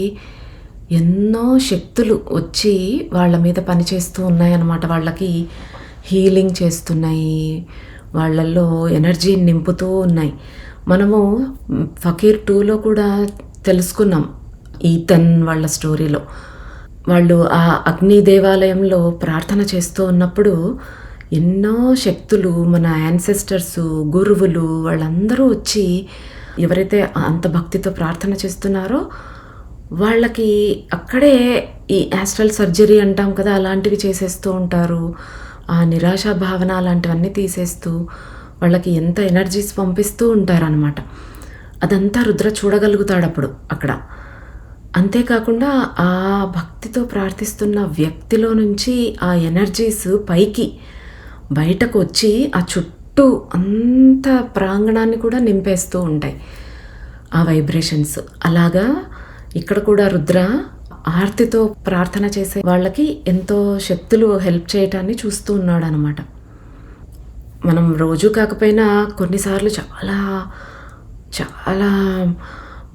ఎన్నో శక్తులు వచ్చి వాళ్ళ మీద పనిచేస్తూ ఉన్నాయన్నమాట. వాళ్ళకి హీలింగ్ చేస్తున్నాయి, వాళ్ళల్లో ఎనర్జీని నింపుతూ ఉన్నాయి. మనము ఫకీర్ 2లో కూడా తెలుసుకున్నాం ఈతన్ వాళ్ళ స్టోరీలో. వాళ్ళు ఆ అగ్ని దేవాలయంలో ప్రార్థన చేస్తూ ఉన్నప్పుడు ఎన్నో శక్తులు, మన యాన్సెస్టర్స్, గురువులు వాళ్ళందరూ వచ్చి ఎవరైతే అంత భక్తితో ప్రార్థన చేస్తున్నారో వాళ్ళకి అక్కడే ఈ యాస్ట్రల్ సర్జరీ అంటాం కదా, అలాంటివి చేసేస్తూ ఉంటారు. ఆ నిరాశ భావన అలాంటివన్నీ తీసేస్తూ వాళ్ళకి ఎంత ఎనర్జీస్ పంపిస్తూ ఉంటారనమాట. అదంతా రుద్ర చూడగలుగుతాడు అప్పుడు అక్కడ. అంతేకాకుండా ఆ భక్తితో ప్రార్థిస్తున్న వ్యక్తిలో నుంచి ఆ ఎనర్జీస్ పైకి బయటకు వచ్చి ఆ చుట్టూ అంత ప్రాంగణాన్ని కూడా నింపేస్తూ ఉంటాయి ఆ వైబ్రేషన్స్. అలాగా ఇక్కడ కూడా రుద్ర ఆర్తితో ప్రార్థన చేసే వాళ్ళకి ఎంతో శక్తులు హెల్ప్ చేయటాన్ని చూస్తూ ఉన్నాడు అనమాట. మనం రోజు కాకపోయినా కొన్నిసార్లు చాలా చాలా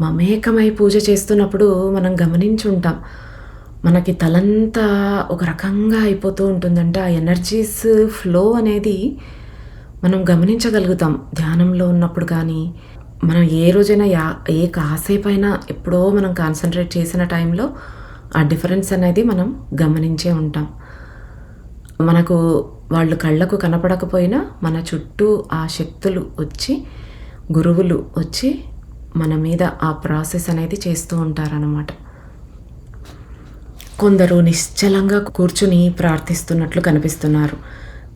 మమేకమై పూజ చేస్తున్నప్పుడు మనం గమనించుంటాం, మనకి తలంతా ఒక రకంగా అయిపోతూ ఉంటుందంటే ఆ ఎనర్జీస్ ఫ్లో అనేది మనం గమనించగలుగుతాం ధ్యానంలో ఉన్నప్పుడు. కానీ మనం ఏ రోజైనా ఏ కాసేపైనా ఎప్పుడో మనం కాన్సన్ట్రేట్ చేసిన టైంలో ఆ డిఫరెన్స్ అనేది మనం గమనించే ఉంటాం. మనకు వాళ్ళు కళ్ళకు కనపడకపోయినా మన చుట్టూ ఆ శక్తులు వచ్చి, గురువులు వచ్చి మన మీద ఆ ప్రాసెస్ అనేది చేస్తూ ఉంటారన్నమాట. కొందరు నిశ్చలంగా కూర్చుని ప్రార్థిస్తున్నట్లు కనిపిస్తున్నారు,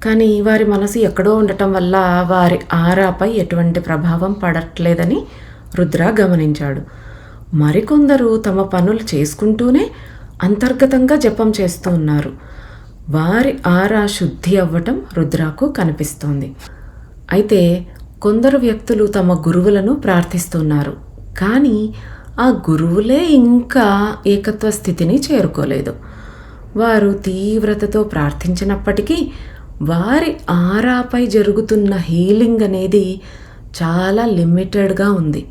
కానీ వారి మనసు ఎక్కడో ఉండటం వల్ల వారి ఆరాపై ఎటువంటి ప్రభావం పడట్లేదని రుద్ర గమనించాడు. మరికొందరు తమ పనులు చేసుకుంటూనే అంతర్గతంగా జపం చేస్తూ ఉన్నారు. వారి ఆరా శుద్ధి అవ్వటం రుద్రకు కనిపిస్తోంది. అయితే కొందరు వ్యక్తులు తమ గురువులను ప్రార్థిస్తున్నారు, కానీ ఆ గురువులే ఇంకా ఏకత్వ స్థితిని చేరుకోలేదు. వారు తీవ్రతతో ప్రార్థించినప్పటికీ వారి ఆరాపై జరుగుతున్న హీలింగ్ అనేది చాలా లిమిటెడ్గా ఉంది.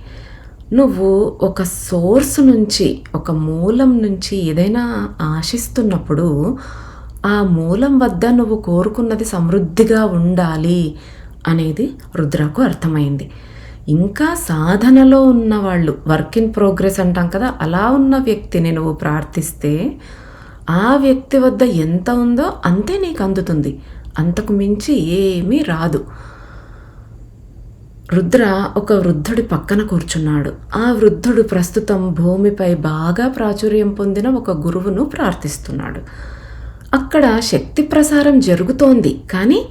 నువ్వు ఒక సోర్స్ నుంచి, ఒక మూలం నుంచి ఏదైనా ఆశిస్తున్నప్పుడు ఆ మూలం వద్ద నువ్వు కోరుకున్నది సమృద్ధిగా ఉండాలి అనేది రుద్రకు అర్థమైంది. ఇంకా సాధనలో ఉన్నవాళ్ళు, వర్క్ ఇన్ ప్రోగ్రెస్ అంటాం కదా, అలా ఉన్న వ్యక్తిని నువ్వు ప్రార్థిస్తే ఆ వ్యక్తి వద్ద ఎంత ఉందో అంతే నీకు అందుతుంది. అంతకు మించి ఏమీ రాదు. రుద్ర ఒక వృద్ధుడి పక్కన కూర్చున్నాడు. ఆ వృద్ధుడు ప్రస్తుతం భూమిపై బాగా ప్రాచుర్యం పొందిన ఒక గురువును ప్రార్థిస్తున్నాడు. అక్కడ శక్తి ప్రసారం జరుగుతోంది, కానీ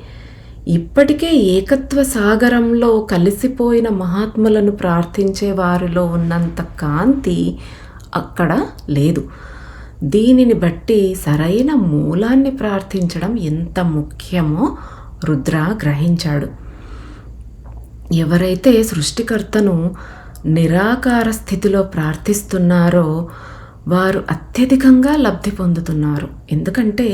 ఇప్పటికే ఏకత్వ సాగరంలో కలిసిపోయిన మహాత్ములను ప్రార్థించే వారిలో ఉన్నంత కాంతి అక్కడ లేదు. దీనిని బట్టి సరైన మూలాన్ని ప్రార్థించడం ఎంత ముఖ్యమో రుద్ర గ్రహించాడు. ఎవరైతే సృష్టికర్తను నిరాకార స్థితిలో ప్రార్థిస్తున్నారో వారు అత్యధికంగా లబ్ధి పొందుతున్నారు. ఎందుకంటే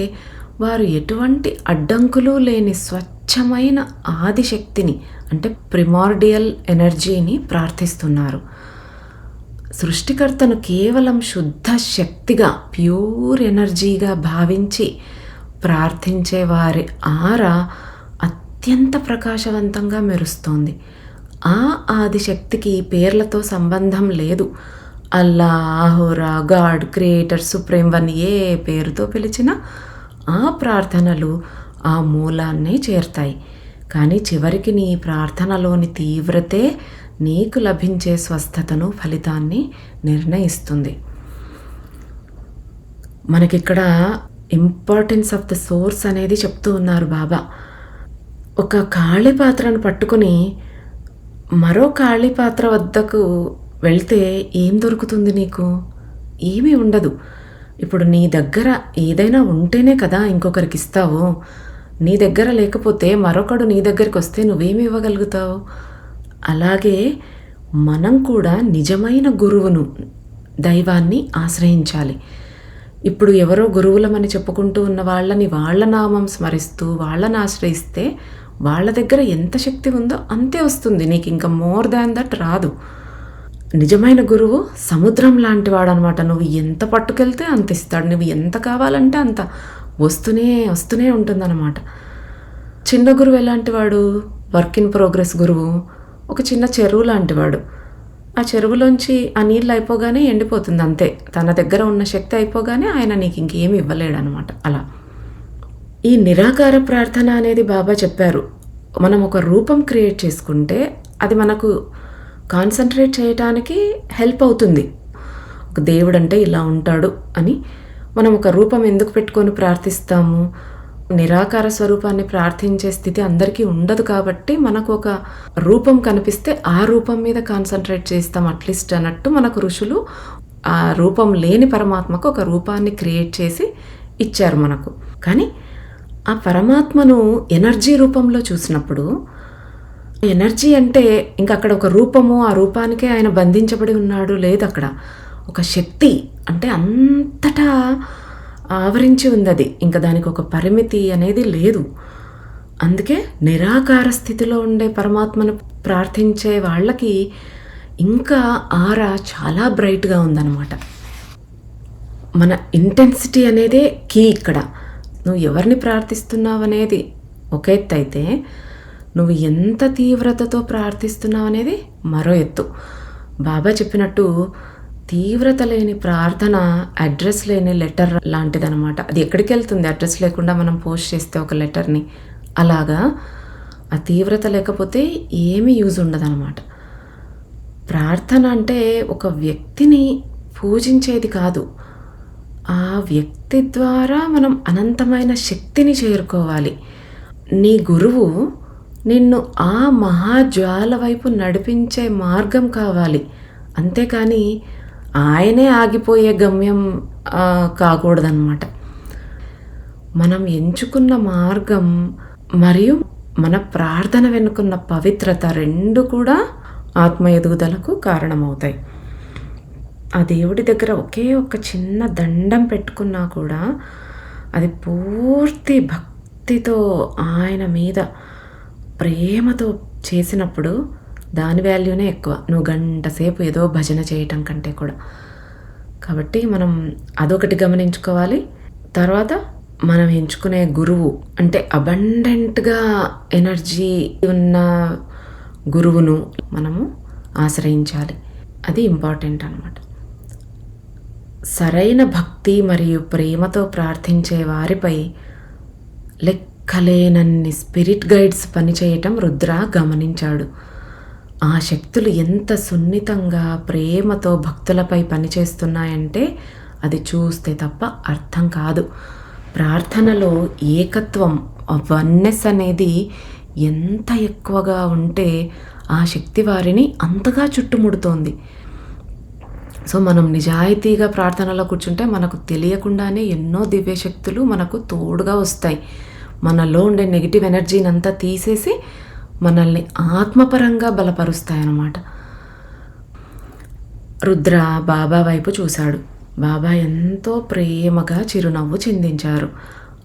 వారు ఎటువంటి అడ్డంకులు లేని స్వచ్ఛమైన ఆదిశక్తిని, అంటే ప్రిమార్డియల్ ఎనర్జీని ప్రార్థిస్తున్నారు. సృష్టికర్తను కేవలం శుద్ధ శక్తిగా, ప్యూర్ ఎనర్జీగా భావించి ప్రార్థించే వారి ఆరా అత్యంత ప్రకాశవంతంగా మెరుస్తోంది. ఆ ఆదిశక్తికి పేర్లతో సంబంధం లేదు. అల్లా, ఆహోరా, గాడ్, క్రియేటర్, సుప్రీం వన్ ఏ పేరుతో పిలిచినా ఆ ప్రార్థనలు ఆ మూలాన్నే చేరుతాయి. కానీ చివరికి నీ ప్రార్థనలోని తీవ్రతే నీకు లభించే స్వస్థతను, ఫలితాన్ని నిర్ణయిస్తుంది. మనకిక్కడ ఇంపార్టెన్స్ ఆఫ్ ద సోర్స్ అనేది చెప్తూ ఉన్నారు బాబా. ఒక ఖాళీ పాత్రను పట్టుకొని మరో ఖాళీ పాత్ర వద్దకు వెళ్తే ఏం దొరుకుతుంది నీకు? ఏమీ ఉండదు. ఇప్పుడు నీ దగ్గర ఏదైనా ఉంటేనే కదా ఇంకొకరికి ఇస్తావు. నీ దగ్గర లేకపోతే మరొకడు నీ దగ్గరికి వస్తే నువ్వేమి ఇవ్వగలుగుతావు? అలాగే మనం కూడా నిజమైన గురువును, దైవాన్ని ఆశ్రయించాలి. ఇప్పుడు ఎవరో గురువులమని చెప్పుకుంటూ ఉన్న వాళ్ళని, వాళ్ళ నామం స్మరిస్తూ వాళ్ళని ఆశ్రయిస్తే వాళ్ళ దగ్గర ఎంత శక్తి ఉందో అంతే వస్తుంది. నీకు ఇంకా మోర్ దాన్ దట్ రాదు. నిజమైన గురువు సముద్రం లాంటి వాడు అనమాట. నువ్వు ఎంత పట్టుకెళ్తే అంత ఇస్తాడు. నువ్వు ఎంత కావాలంటే అంత వస్తూనే ఉంటుందన్నమాట. చిన్న గురువు ఎలాంటి వాడు? వర్క్ ఇన్ ప్రోగ్రెస్ గురువు ఒక చిన్న చెరువు లాంటివాడు. ఆ చెరువులోంచి ఆ నీళ్ళు అయిపోగానే ఎండిపోతుంది అంతే. తన దగ్గర ఉన్న శక్తి అయిపోగానే ఆయన నీకు ఇంకేమి ఇవ్వలేడనమాట. అలా ఈ నిరాకార ప్రార్థన అనేది బాబా చెప్పారు. మనం ఒక రూపం క్రియేట్ చేసుకుంటే అది మనకు కాన్సన్ట్రేట్ చేయటానికి హెల్ప్ అవుతుంది. ఒక దేవుడు అంటే ఇలా ఉంటాడు అని మనం ఒక రూపం ఎందుకు పెట్టుకొని ప్రార్థిస్తాము? నిరాకార స్వరూపాన్ని ప్రార్థించే స్థితి అందరికీ ఉండదు కాబట్టి మనకు ఒక రూపం కనిపిస్తే ఆ రూపం మీద కాన్సన్ట్రేట్ చేస్తాం అట్లీస్ట్ అన్నట్టు మనకు ఋషులు ఆ రూపం లేని పరమాత్మకు ఒక రూపాన్ని క్రియేట్ చేసి ఇచ్చారు మనకు. కానీ ఆ పరమాత్మను ఎనర్జీ రూపంలో చూసినప్పుడు, ఎనర్జీ అంటే ఇంక అక్కడ ఒక రూపము, ఆ రూపానికే ఆయన బంధించబడి ఉన్నాడు లేదు. అక్కడ ఒక శక్తి అంటే అంతటా ఆవరించి ఉంది అది. ఇంకా దానికి ఒక పరిమితి అనేది లేదు. అందుకే నిరాకార స్థితిలో ఉండే పరమాత్మను ప్రార్థించే వాళ్ళకి ఇంకా ఆరా చాలా బ్రైట్గా ఉందన్నమాట. మన ఇంటెన్సిటీ అనేదే కీ ఇక్కడ. నువ్వు ఎవరిని ప్రార్థిస్తున్నావు అనేది ఒక ఎత్తు అయితే, నువ్వు ఎంత తీవ్రతతో ప్రార్థిస్తున్నావు అనేది మరో ఎత్తు. బాబా చెప్పినట్టు తీవ్రత లేని ప్రార్థన అడ్రస్ లేని లెటర్ లాంటిదనమాట. అది ఎక్కడికి వెళ్తుంది అడ్రస్ లేకుండా మనం పోస్ట్ చేస్తే ఒక లెటర్ని? అలాగా ఆ తీవ్రత లేకపోతే ఏమీ యూజ్ ఉండదన్నమాట. ప్రార్థన అంటే ఒక వ్యక్తిని పూజించేది కాదు. ఆ వ్యక్తి ద్వారా మనం అనంతమైన శక్తిని చేరుకోవాలి. నీ గురువు నిన్ను ఆ మహాజ్వాల వైపు నడిపించే మార్గం కావాలి. అంతేకాని ఆయనే ఆగిపోయే గమ్యం కాకూడదన్నమాట. మనం ఎంచుకున్న మార్గం మరియు మన ప్రార్థన వెనుకున్న పవిత్రత రెండు కూడా ఆత్మ ఎదుగుదలకు కారణమవుతాయి. ఆ దేవుడి దగ్గర ఒకే ఒక చిన్న దండం పెట్టుకున్నా కూడా అది పూర్తి భక్తితో ఆయన మీద ప్రేమతో చేసినప్పుడు దాని వాల్యూనే ఎక్కువ. నువ్వు గంట సేపు ఏదో భజన చేయటం కంటే కూడా. కాబట్టి మనం అదొకటి గమనించుకోవాలి. తర్వాత మనం ఎంచుకునే గురువు అంటే అబండెంట్గా ఎనర్జీ ఉన్న గురువును మనము ఆశ్రయించాలి. అది ఇంపార్టెంట్ అన్నమాట. సరైన భక్తి మరియు ప్రేమతో ప్రార్థించే వారిపై లెక్కలేనన్ని స్పిరిట్ గైడ్స్ పనిచేయటం రుద్ర గమనించాడు. ఆ శక్తులు ఎంత సున్నితంగా ప్రేమతో భక్తులపై పనిచేస్తున్నాయంటే అది చూస్తే తప్ప అర్థం కాదు. ప్రార్థనలో ఏకత్వం, వన్నెస్ అనేది ఎంత ఎక్కువగా ఉంటే ఆ శక్తి వారిని అంతగా చుట్టుముడుతోంది. సో మనం నిజాయితీగా ప్రార్థనలో కూర్చుంటే మనకు తెలియకుండానే ఎన్నో దివ్యశక్తులు మనకు తోడుగా వస్తాయి. మనలో ఉండే నెగిటివ్ ఎనర్జీని అంతా తీసేసి మనల్ని ఆత్మపరంగా బలపరుస్తాయన్నమాట. రుద్ర బాబా వైపు చూశాడు. బాబా ఎంతో ప్రేమగా చిరునవ్వు చిందించారు.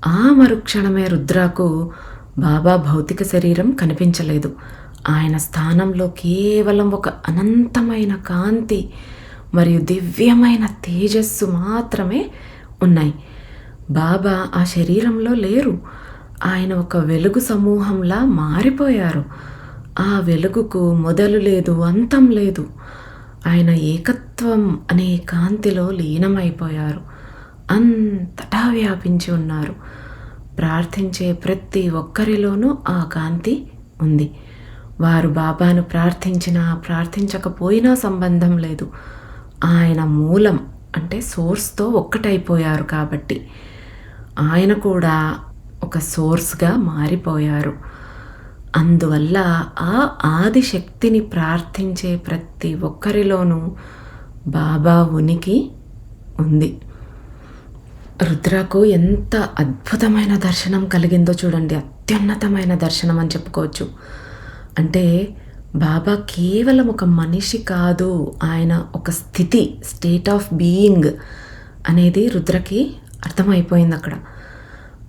ఆ మరుక్షణమే రుద్రకు బాబా భౌతిక శరీరం కనిపించలేదు. ఆయన స్థానంలో కేవలం ఒక అనంతమైన కాంతి మరియు దివ్యమైన తేజస్సు మాత్రమే ఉన్నాయి. బాబా ఆ శరీరంలో లేరు. ఆయన ఒక వెలుగు సమూహంలా మారిపోయారు. ఆ వెలుగుకు మొదలు లేదు, అంతం లేదు. ఆయన ఏకత్వం అనే కాంతిలో లీనమైపోయారు. అంతటా వ్యాపించి ఉన్నారు. ప్రార్థించే ప్రతి ఒక్కరిలోనూ ఆ కాంతి ఉంది. వారు బాబాను ప్రార్థించినా ప్రార్థించకపోయినా సంబంధం లేదు. ఆయన మూలం అంటే సోర్స్తో ఒక్కటైపోయారు కాబట్టి ఆయన కూడా ఒక సోర్స్గా మారిపోయారు. అందువల్ల ఆ ఆదిశక్తిని ప్రార్థించే ప్రతి ఒక్కరిలోనూ బాబా ఉనికి ఉంది. రుద్రకు ఎంత అద్భుతమైన దర్శనం కలిగిందో చూడండి. అత్యున్నతమైన దర్శనం అని చెప్పుకోవచ్చు. అంటే బాబా కేవలం ఒక మనిషి కాదు, ఆయన ఒక స్థితి, స్టేట్ ఆఫ్ బీయింగ్ అనేది రుద్రకి అర్థమైపోయింది. అక్కడ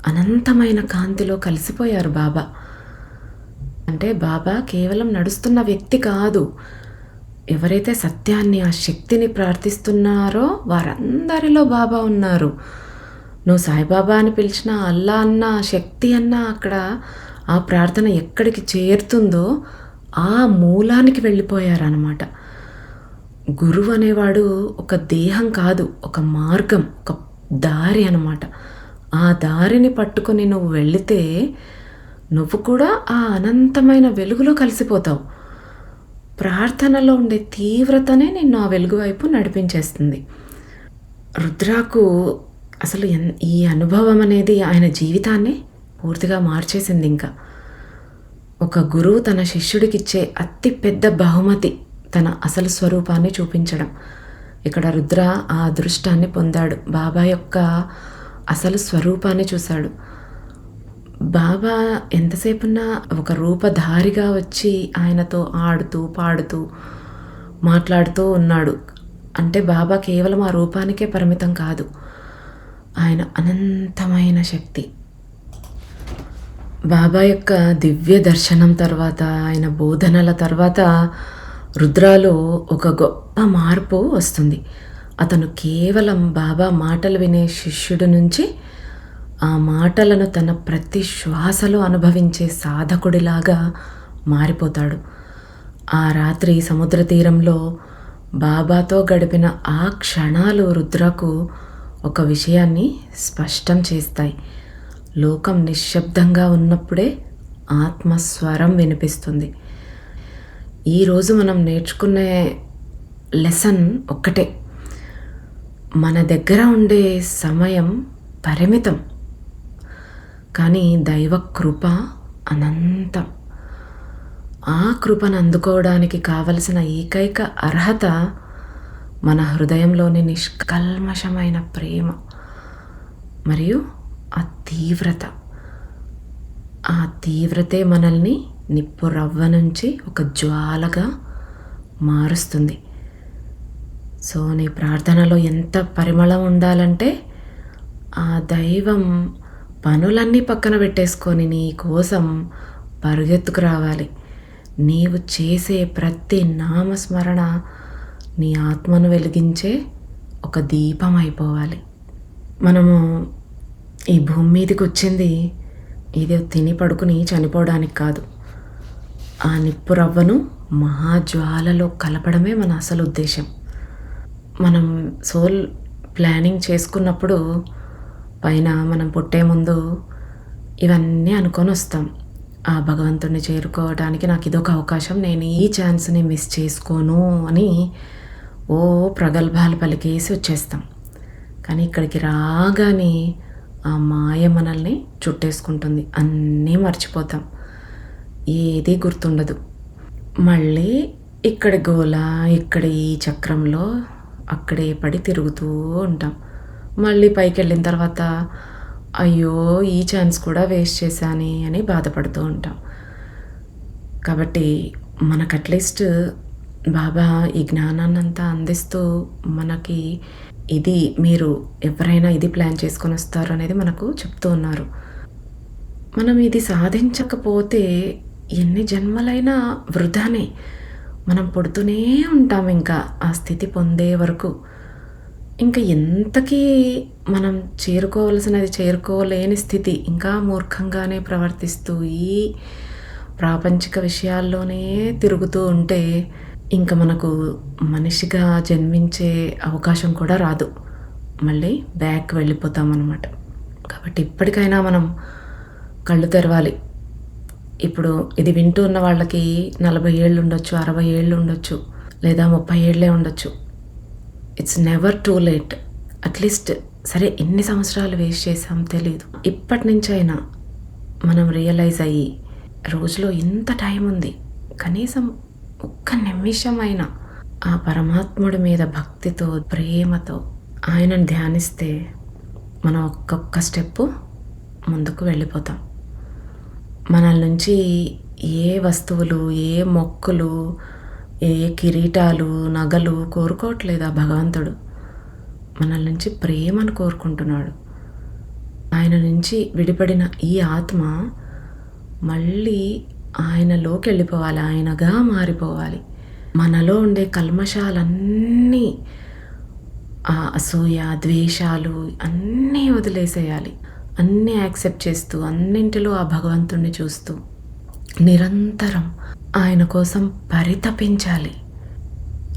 అనంతమైన కాంతిలో కలిసిపోయారు బాబా. అంటే బాబా కేవలం నడుస్తున్న వ్యక్తి కాదు. ఎవరైతే సత్యాన్ని, ఆ శక్తిని ప్రార్థిస్తున్నారో వారందరిలో బాబా ఉన్నారు. నువ్వు సాయిబాబా అని పిలిచినా, అల్లా అన్న, శక్తి అన్న, అక్కడ ఆ ప్రార్థన ఎక్కడికి చేరుతుందో ఆ మూలానికి వెళ్ళిపోయారన్నమాట. గురువు అనేవాడు ఒక దేహం కాదు, ఒక మార్గం, ఒక దారి అన్నమాట. ఆ దారిని పట్టుకొని నువ్వు వెళితే నువ్వు కూడా ఆ అనంతమైన వెలుగులో కలిసిపోతావు. ప్రార్థనలో ఉండే తీవ్రతనే నిన్ను ఆ వెలుగు వైపు నడిపించేస్తుంది. రుద్రకు అసలు ఈ అనుభవం అనేది ఆయన జీవితాన్ని పూర్తిగా మార్చేసింది. ఇంకా ఒక గురువు తన శిష్యుడికిచ్చే అతి పెద్ద బహుమతి తన అసలు స్వరూపాన్ని చూపించడం. ఇక్కడ రుద్ర ఆ అదృష్టాన్ని పొందాడు. బాబా యొక్క అసలు స్వరూపాన్ని చూశాడు. బాబా ఎంతసేపున్నా ఒక రూపధారిగా వచ్చి ఆయనతో ఆడుతూ పాడుతూ మాట్లాడుతూ ఉన్నాడు. అంటే బాబా కేవలం ఆ రూపానికే పరిమితం కాదు, ఆయన అనంతమైన శక్తి. బాబా యొక్క దివ్య దర్శనం తర్వాత, ఆయన బోధనల తర్వాత రుద్రాలో ఒక గొప్ప మార్పు వస్తుంది. అతను కేవలం బాబా మాటలు వినే శిష్యుడి నుంచి ఆ మాటలను తన ప్రతి శ్వాసలో అనుభవించే సాధకుడిలాగా మారిపోతాడు. ఆ రాత్రి సముద్ర తీరంలో బాబాతో గడిపిన ఆ క్షణాలు రుద్రకు ఒక విషయాన్ని స్పష్టం చేస్తాయి. లోకం నిశ్శబ్దంగా ఉన్నప్పుడే ఆత్మస్వరం వినిపిస్తుంది. ఈరోజు మనం నేర్చుకునే లెసన్ ఒక్కటే. మన దగ్గర ఉండే సమయం పరిమితం, కానీ దైవ కృప అనంతం. ఆ కృపను అందుకోవడానికి కావలసిన ఏకైక అర్హత మన హృదయంలోని నిష్కల్మషమైన ప్రేమ మరియు ఆ తీవ్రత. ఆ తీవ్రతే మనల్ని నిప్పు రవ్వ నుంచి ఒక జ్వాలగా మారుస్తుంది. సో నీ ప్రార్థనలో ఎంత పరిమళం ఉండాలంటే ఆ దైవం పనులన్నీ పక్కన పెట్టేసుకొని నీ కోసం పరుగెత్తుకు రావాలి. నీవు చేసే ప్రతి నామస్మరణ నీ ఆత్మను వెలిగించే ఒక దీపం అయిపోవాలి. మనము ఈ భూమి మీదకి వచ్చింది ఏదో తిని పడుకుని చనిపోవడానికి కాదు. ఆ నిప్పు రవ్వను మహాజ్వాలలో కలపడమే మన అసలు ఉద్దేశం. మనం సోల్ ప్లానింగ్ చేసుకున్నప్పుడు పైన మనం పుట్టే ముందు ఇవన్నీ అనుకొని వస్తాం. ఆ భగవంతుడిని చేరుకోవడానికి నాకు ఇదొక అవకాశం, నేను ఈ ఛాన్స్ని మిస్ చేసుకోను అని ఓ ప్రగల్భాలు పలికేసి వచ్చేస్తాం. కానీ ఇక్కడికి రాగానే ఆ మాయ మనల్ని చుట్టేసుకుంటుంది. అన్నీ మర్చిపోతాం, ఏది గుర్తుండదు. మళ్ళీ ఇక్కడి గోల, ఇక్కడ ఈ చక్రంలో అక్కడే పడి తిరుగుతూ ఉంటాం. మళ్ళీ పైకి వెళ్ళిన తర్వాత అయ్యో ఈ ఛాన్స్ కూడా వేస్ట్ చేశానే అని బాధపడుతూ ఉంటాం. కాబట్టి మనకు అట్లీస్ట్ బాబా ఈ జ్ఞానాన్నంతా అందిస్తూ మనకి ఇది మీరు ఎవరైనా ఇది ప్లాన్ చేసుకొని వస్తారు అనేది మనకు చెప్తూ ఉన్నారు. మనం ఇది సాధించకపోతే ఎన్ని జన్మలైనా వృధానే. మనం పుడుతూనే ఉంటాం ఇంకా ఆ స్థితి పొందే వరకు. ఇంకా ఎంతకీ మనం చేరుకోవాల్సినది చేరుకోలేని స్థితి, ఇంకా మూర్ఖంగానే ప్రవర్తిస్తూ ఈ ప్రాపంచిక విషయాల్లోనే తిరుగుతూ ఉంటే ఇంకా మనకు మనిషిగా జన్మించే అవకాశం కూడా రాదు. మళ్ళీ బ్యాక్ వెళ్ళిపోతాం అన్నమాట. కాబట్టి ఇప్పటికైనా మనం కళ్ళు తెరవాలి. ఇప్పుడు ఇది వింటూ ఉన్న వాళ్ళకి 40 ఏళ్ళు ఉండొచ్చు, 60 ఏళ్ళు ఉండొచ్చు, లేదా 30 ఏళ్ళే ఉండొచ్చు. It's never too late. At least సరే ఎన్ని సంవత్సరాలు వేస్ట్ చేసాం తెలీదు, ఇప్పటి నుంచైనా మనం రియలైజ్ అయ్యి రోజులో ఇంత టైం ఉంది, కనీసం ఒక్క నిమిషమైనా ఆ పరమాత్ముడి మీద భక్తితో ప్రేమతో ఆయనను ధ్యానిస్తే మనం ఒక్కొక్క స్టెప్పు ముందుకు వెళ్ళిపోతాం. మనల్ నుంచి ఏ వస్తువులు, ఏ మొక్కులు, ఏ కిరీటాలు, నగలు కోరుకోవట్లేదు ఆ భగవంతుడు. మనల్ నుంచి ప్రేమను కోరుకుంటున్నాడు. ఆయన నుంచి విడిపడిన ఈ ఆత్మ మళ్ళీ ఆయనలోకి వెళ్ళిపోవాలి, ఆయనగా మారిపోవాలి. మనలో ఉండే కల్మషాలన్నీ, ఆ అసూయ, ద్వేషాలు అన్నీ వదిలేసేయాలి. అన్నీ యాక్సెప్ట్ చేస్తూ, అన్నింటిలో ఆ భగవంతుణ్ణి చూస్తూ నిరంతరం ఆయన కోసం పరితపించాలి.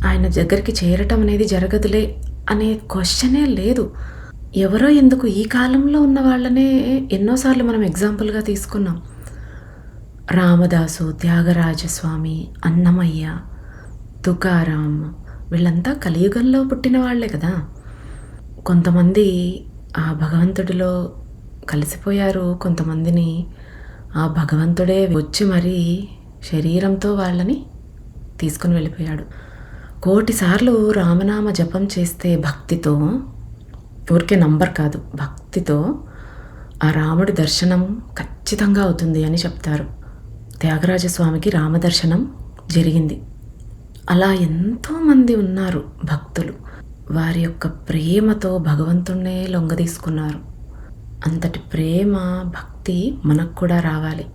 ఆయన దగ్గరికి చేరటం అనేది జరగదులే అనే క్వశ్చనే లేదు. ఎవరో ఎందుకు, ఈ కాలంలో ఉన్న వాళ్ళనే ఎన్నోసార్లు మనం ఎగ్జాంపుల్గా తీసుకున్నాం. రామదాసు, త్యాగరాజస్వామి, అన్నమయ్య, తుకారాం, వీళ్ళంతా కలియుగంలో పుట్టిన వాళ్ళే కదా. కొంతమంది ఆ భగవంతుడిలో కలిసిపోయారు, కొంతమందిని ఆ భగవంతుడే వచ్చి మరీ శరీరంతో వాళ్ళని తీసుకుని వెళ్ళిపోయాడు. 1,000,000 సార్లు రామనామ జపం చేస్తే భక్తితో, ఊరికే నంబర్ కాదు, భక్తితో ఆ రాముడి దర్శనం ఖచ్చితంగా అవుతుంది అని చెప్తారు. త్యాగరాజస్వామికి రామదర్శనం జరిగింది. అలా ఎంతోమంది ఉన్నారు భక్తులు, వారి యొక్క ప్రేమతో భగవంతుణ్ణే లొంగదీసుకున్నారు. అంతటి ప్రేమ, భక్తి మనకు కూడా రావాలి.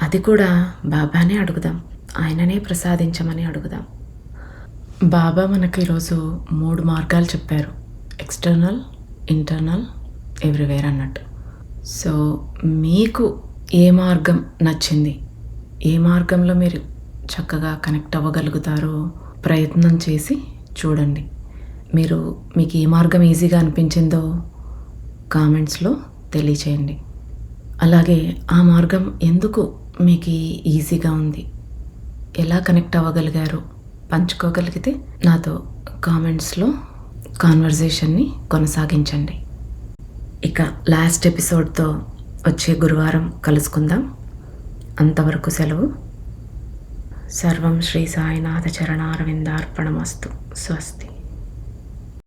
అది కూడా బాబానే అడుగుదాం, ఆయననే ప్రసాదించమని అడుగుదాం. బాబా మనకు ఈరోజు 3 మార్గాలు చెప్పారు, ఎక్స్టర్నల్, ఇంటర్నల్, ఎవ్రీవేర్ అన్నట్టు. సో మీకు ఏ మార్గం నచ్చింది, ఏ మార్గంలో మీరు చక్కగా కనెక్ట్ అవ్వగలుగుతారో ప్రయత్నం చేసి చూడండి. మీకు ఏ మార్గం ఈజీగా అనిపించిందో కామెంట్స్లో తెలియచేయండి. అలాగే ఆ మార్గం ఎందుకు మీకు ఈజీగా ఉంది, ఎలా కనెక్ట్ అవ్వగలిగారో పంచుకోగలిగితే నాతో కామెంట్స్లో కాన్వర్జేషన్ని కొనసాగించండి. ఇక లాస్ట్ ఎపిసోడ్తో వచ్చే గురువారం కలుసుకుందాం. అంతవరకు సెలవు. సర్వం శ్రీ సాయినాథ చరణారవిందార్పణమస్తు. స్వస్తి.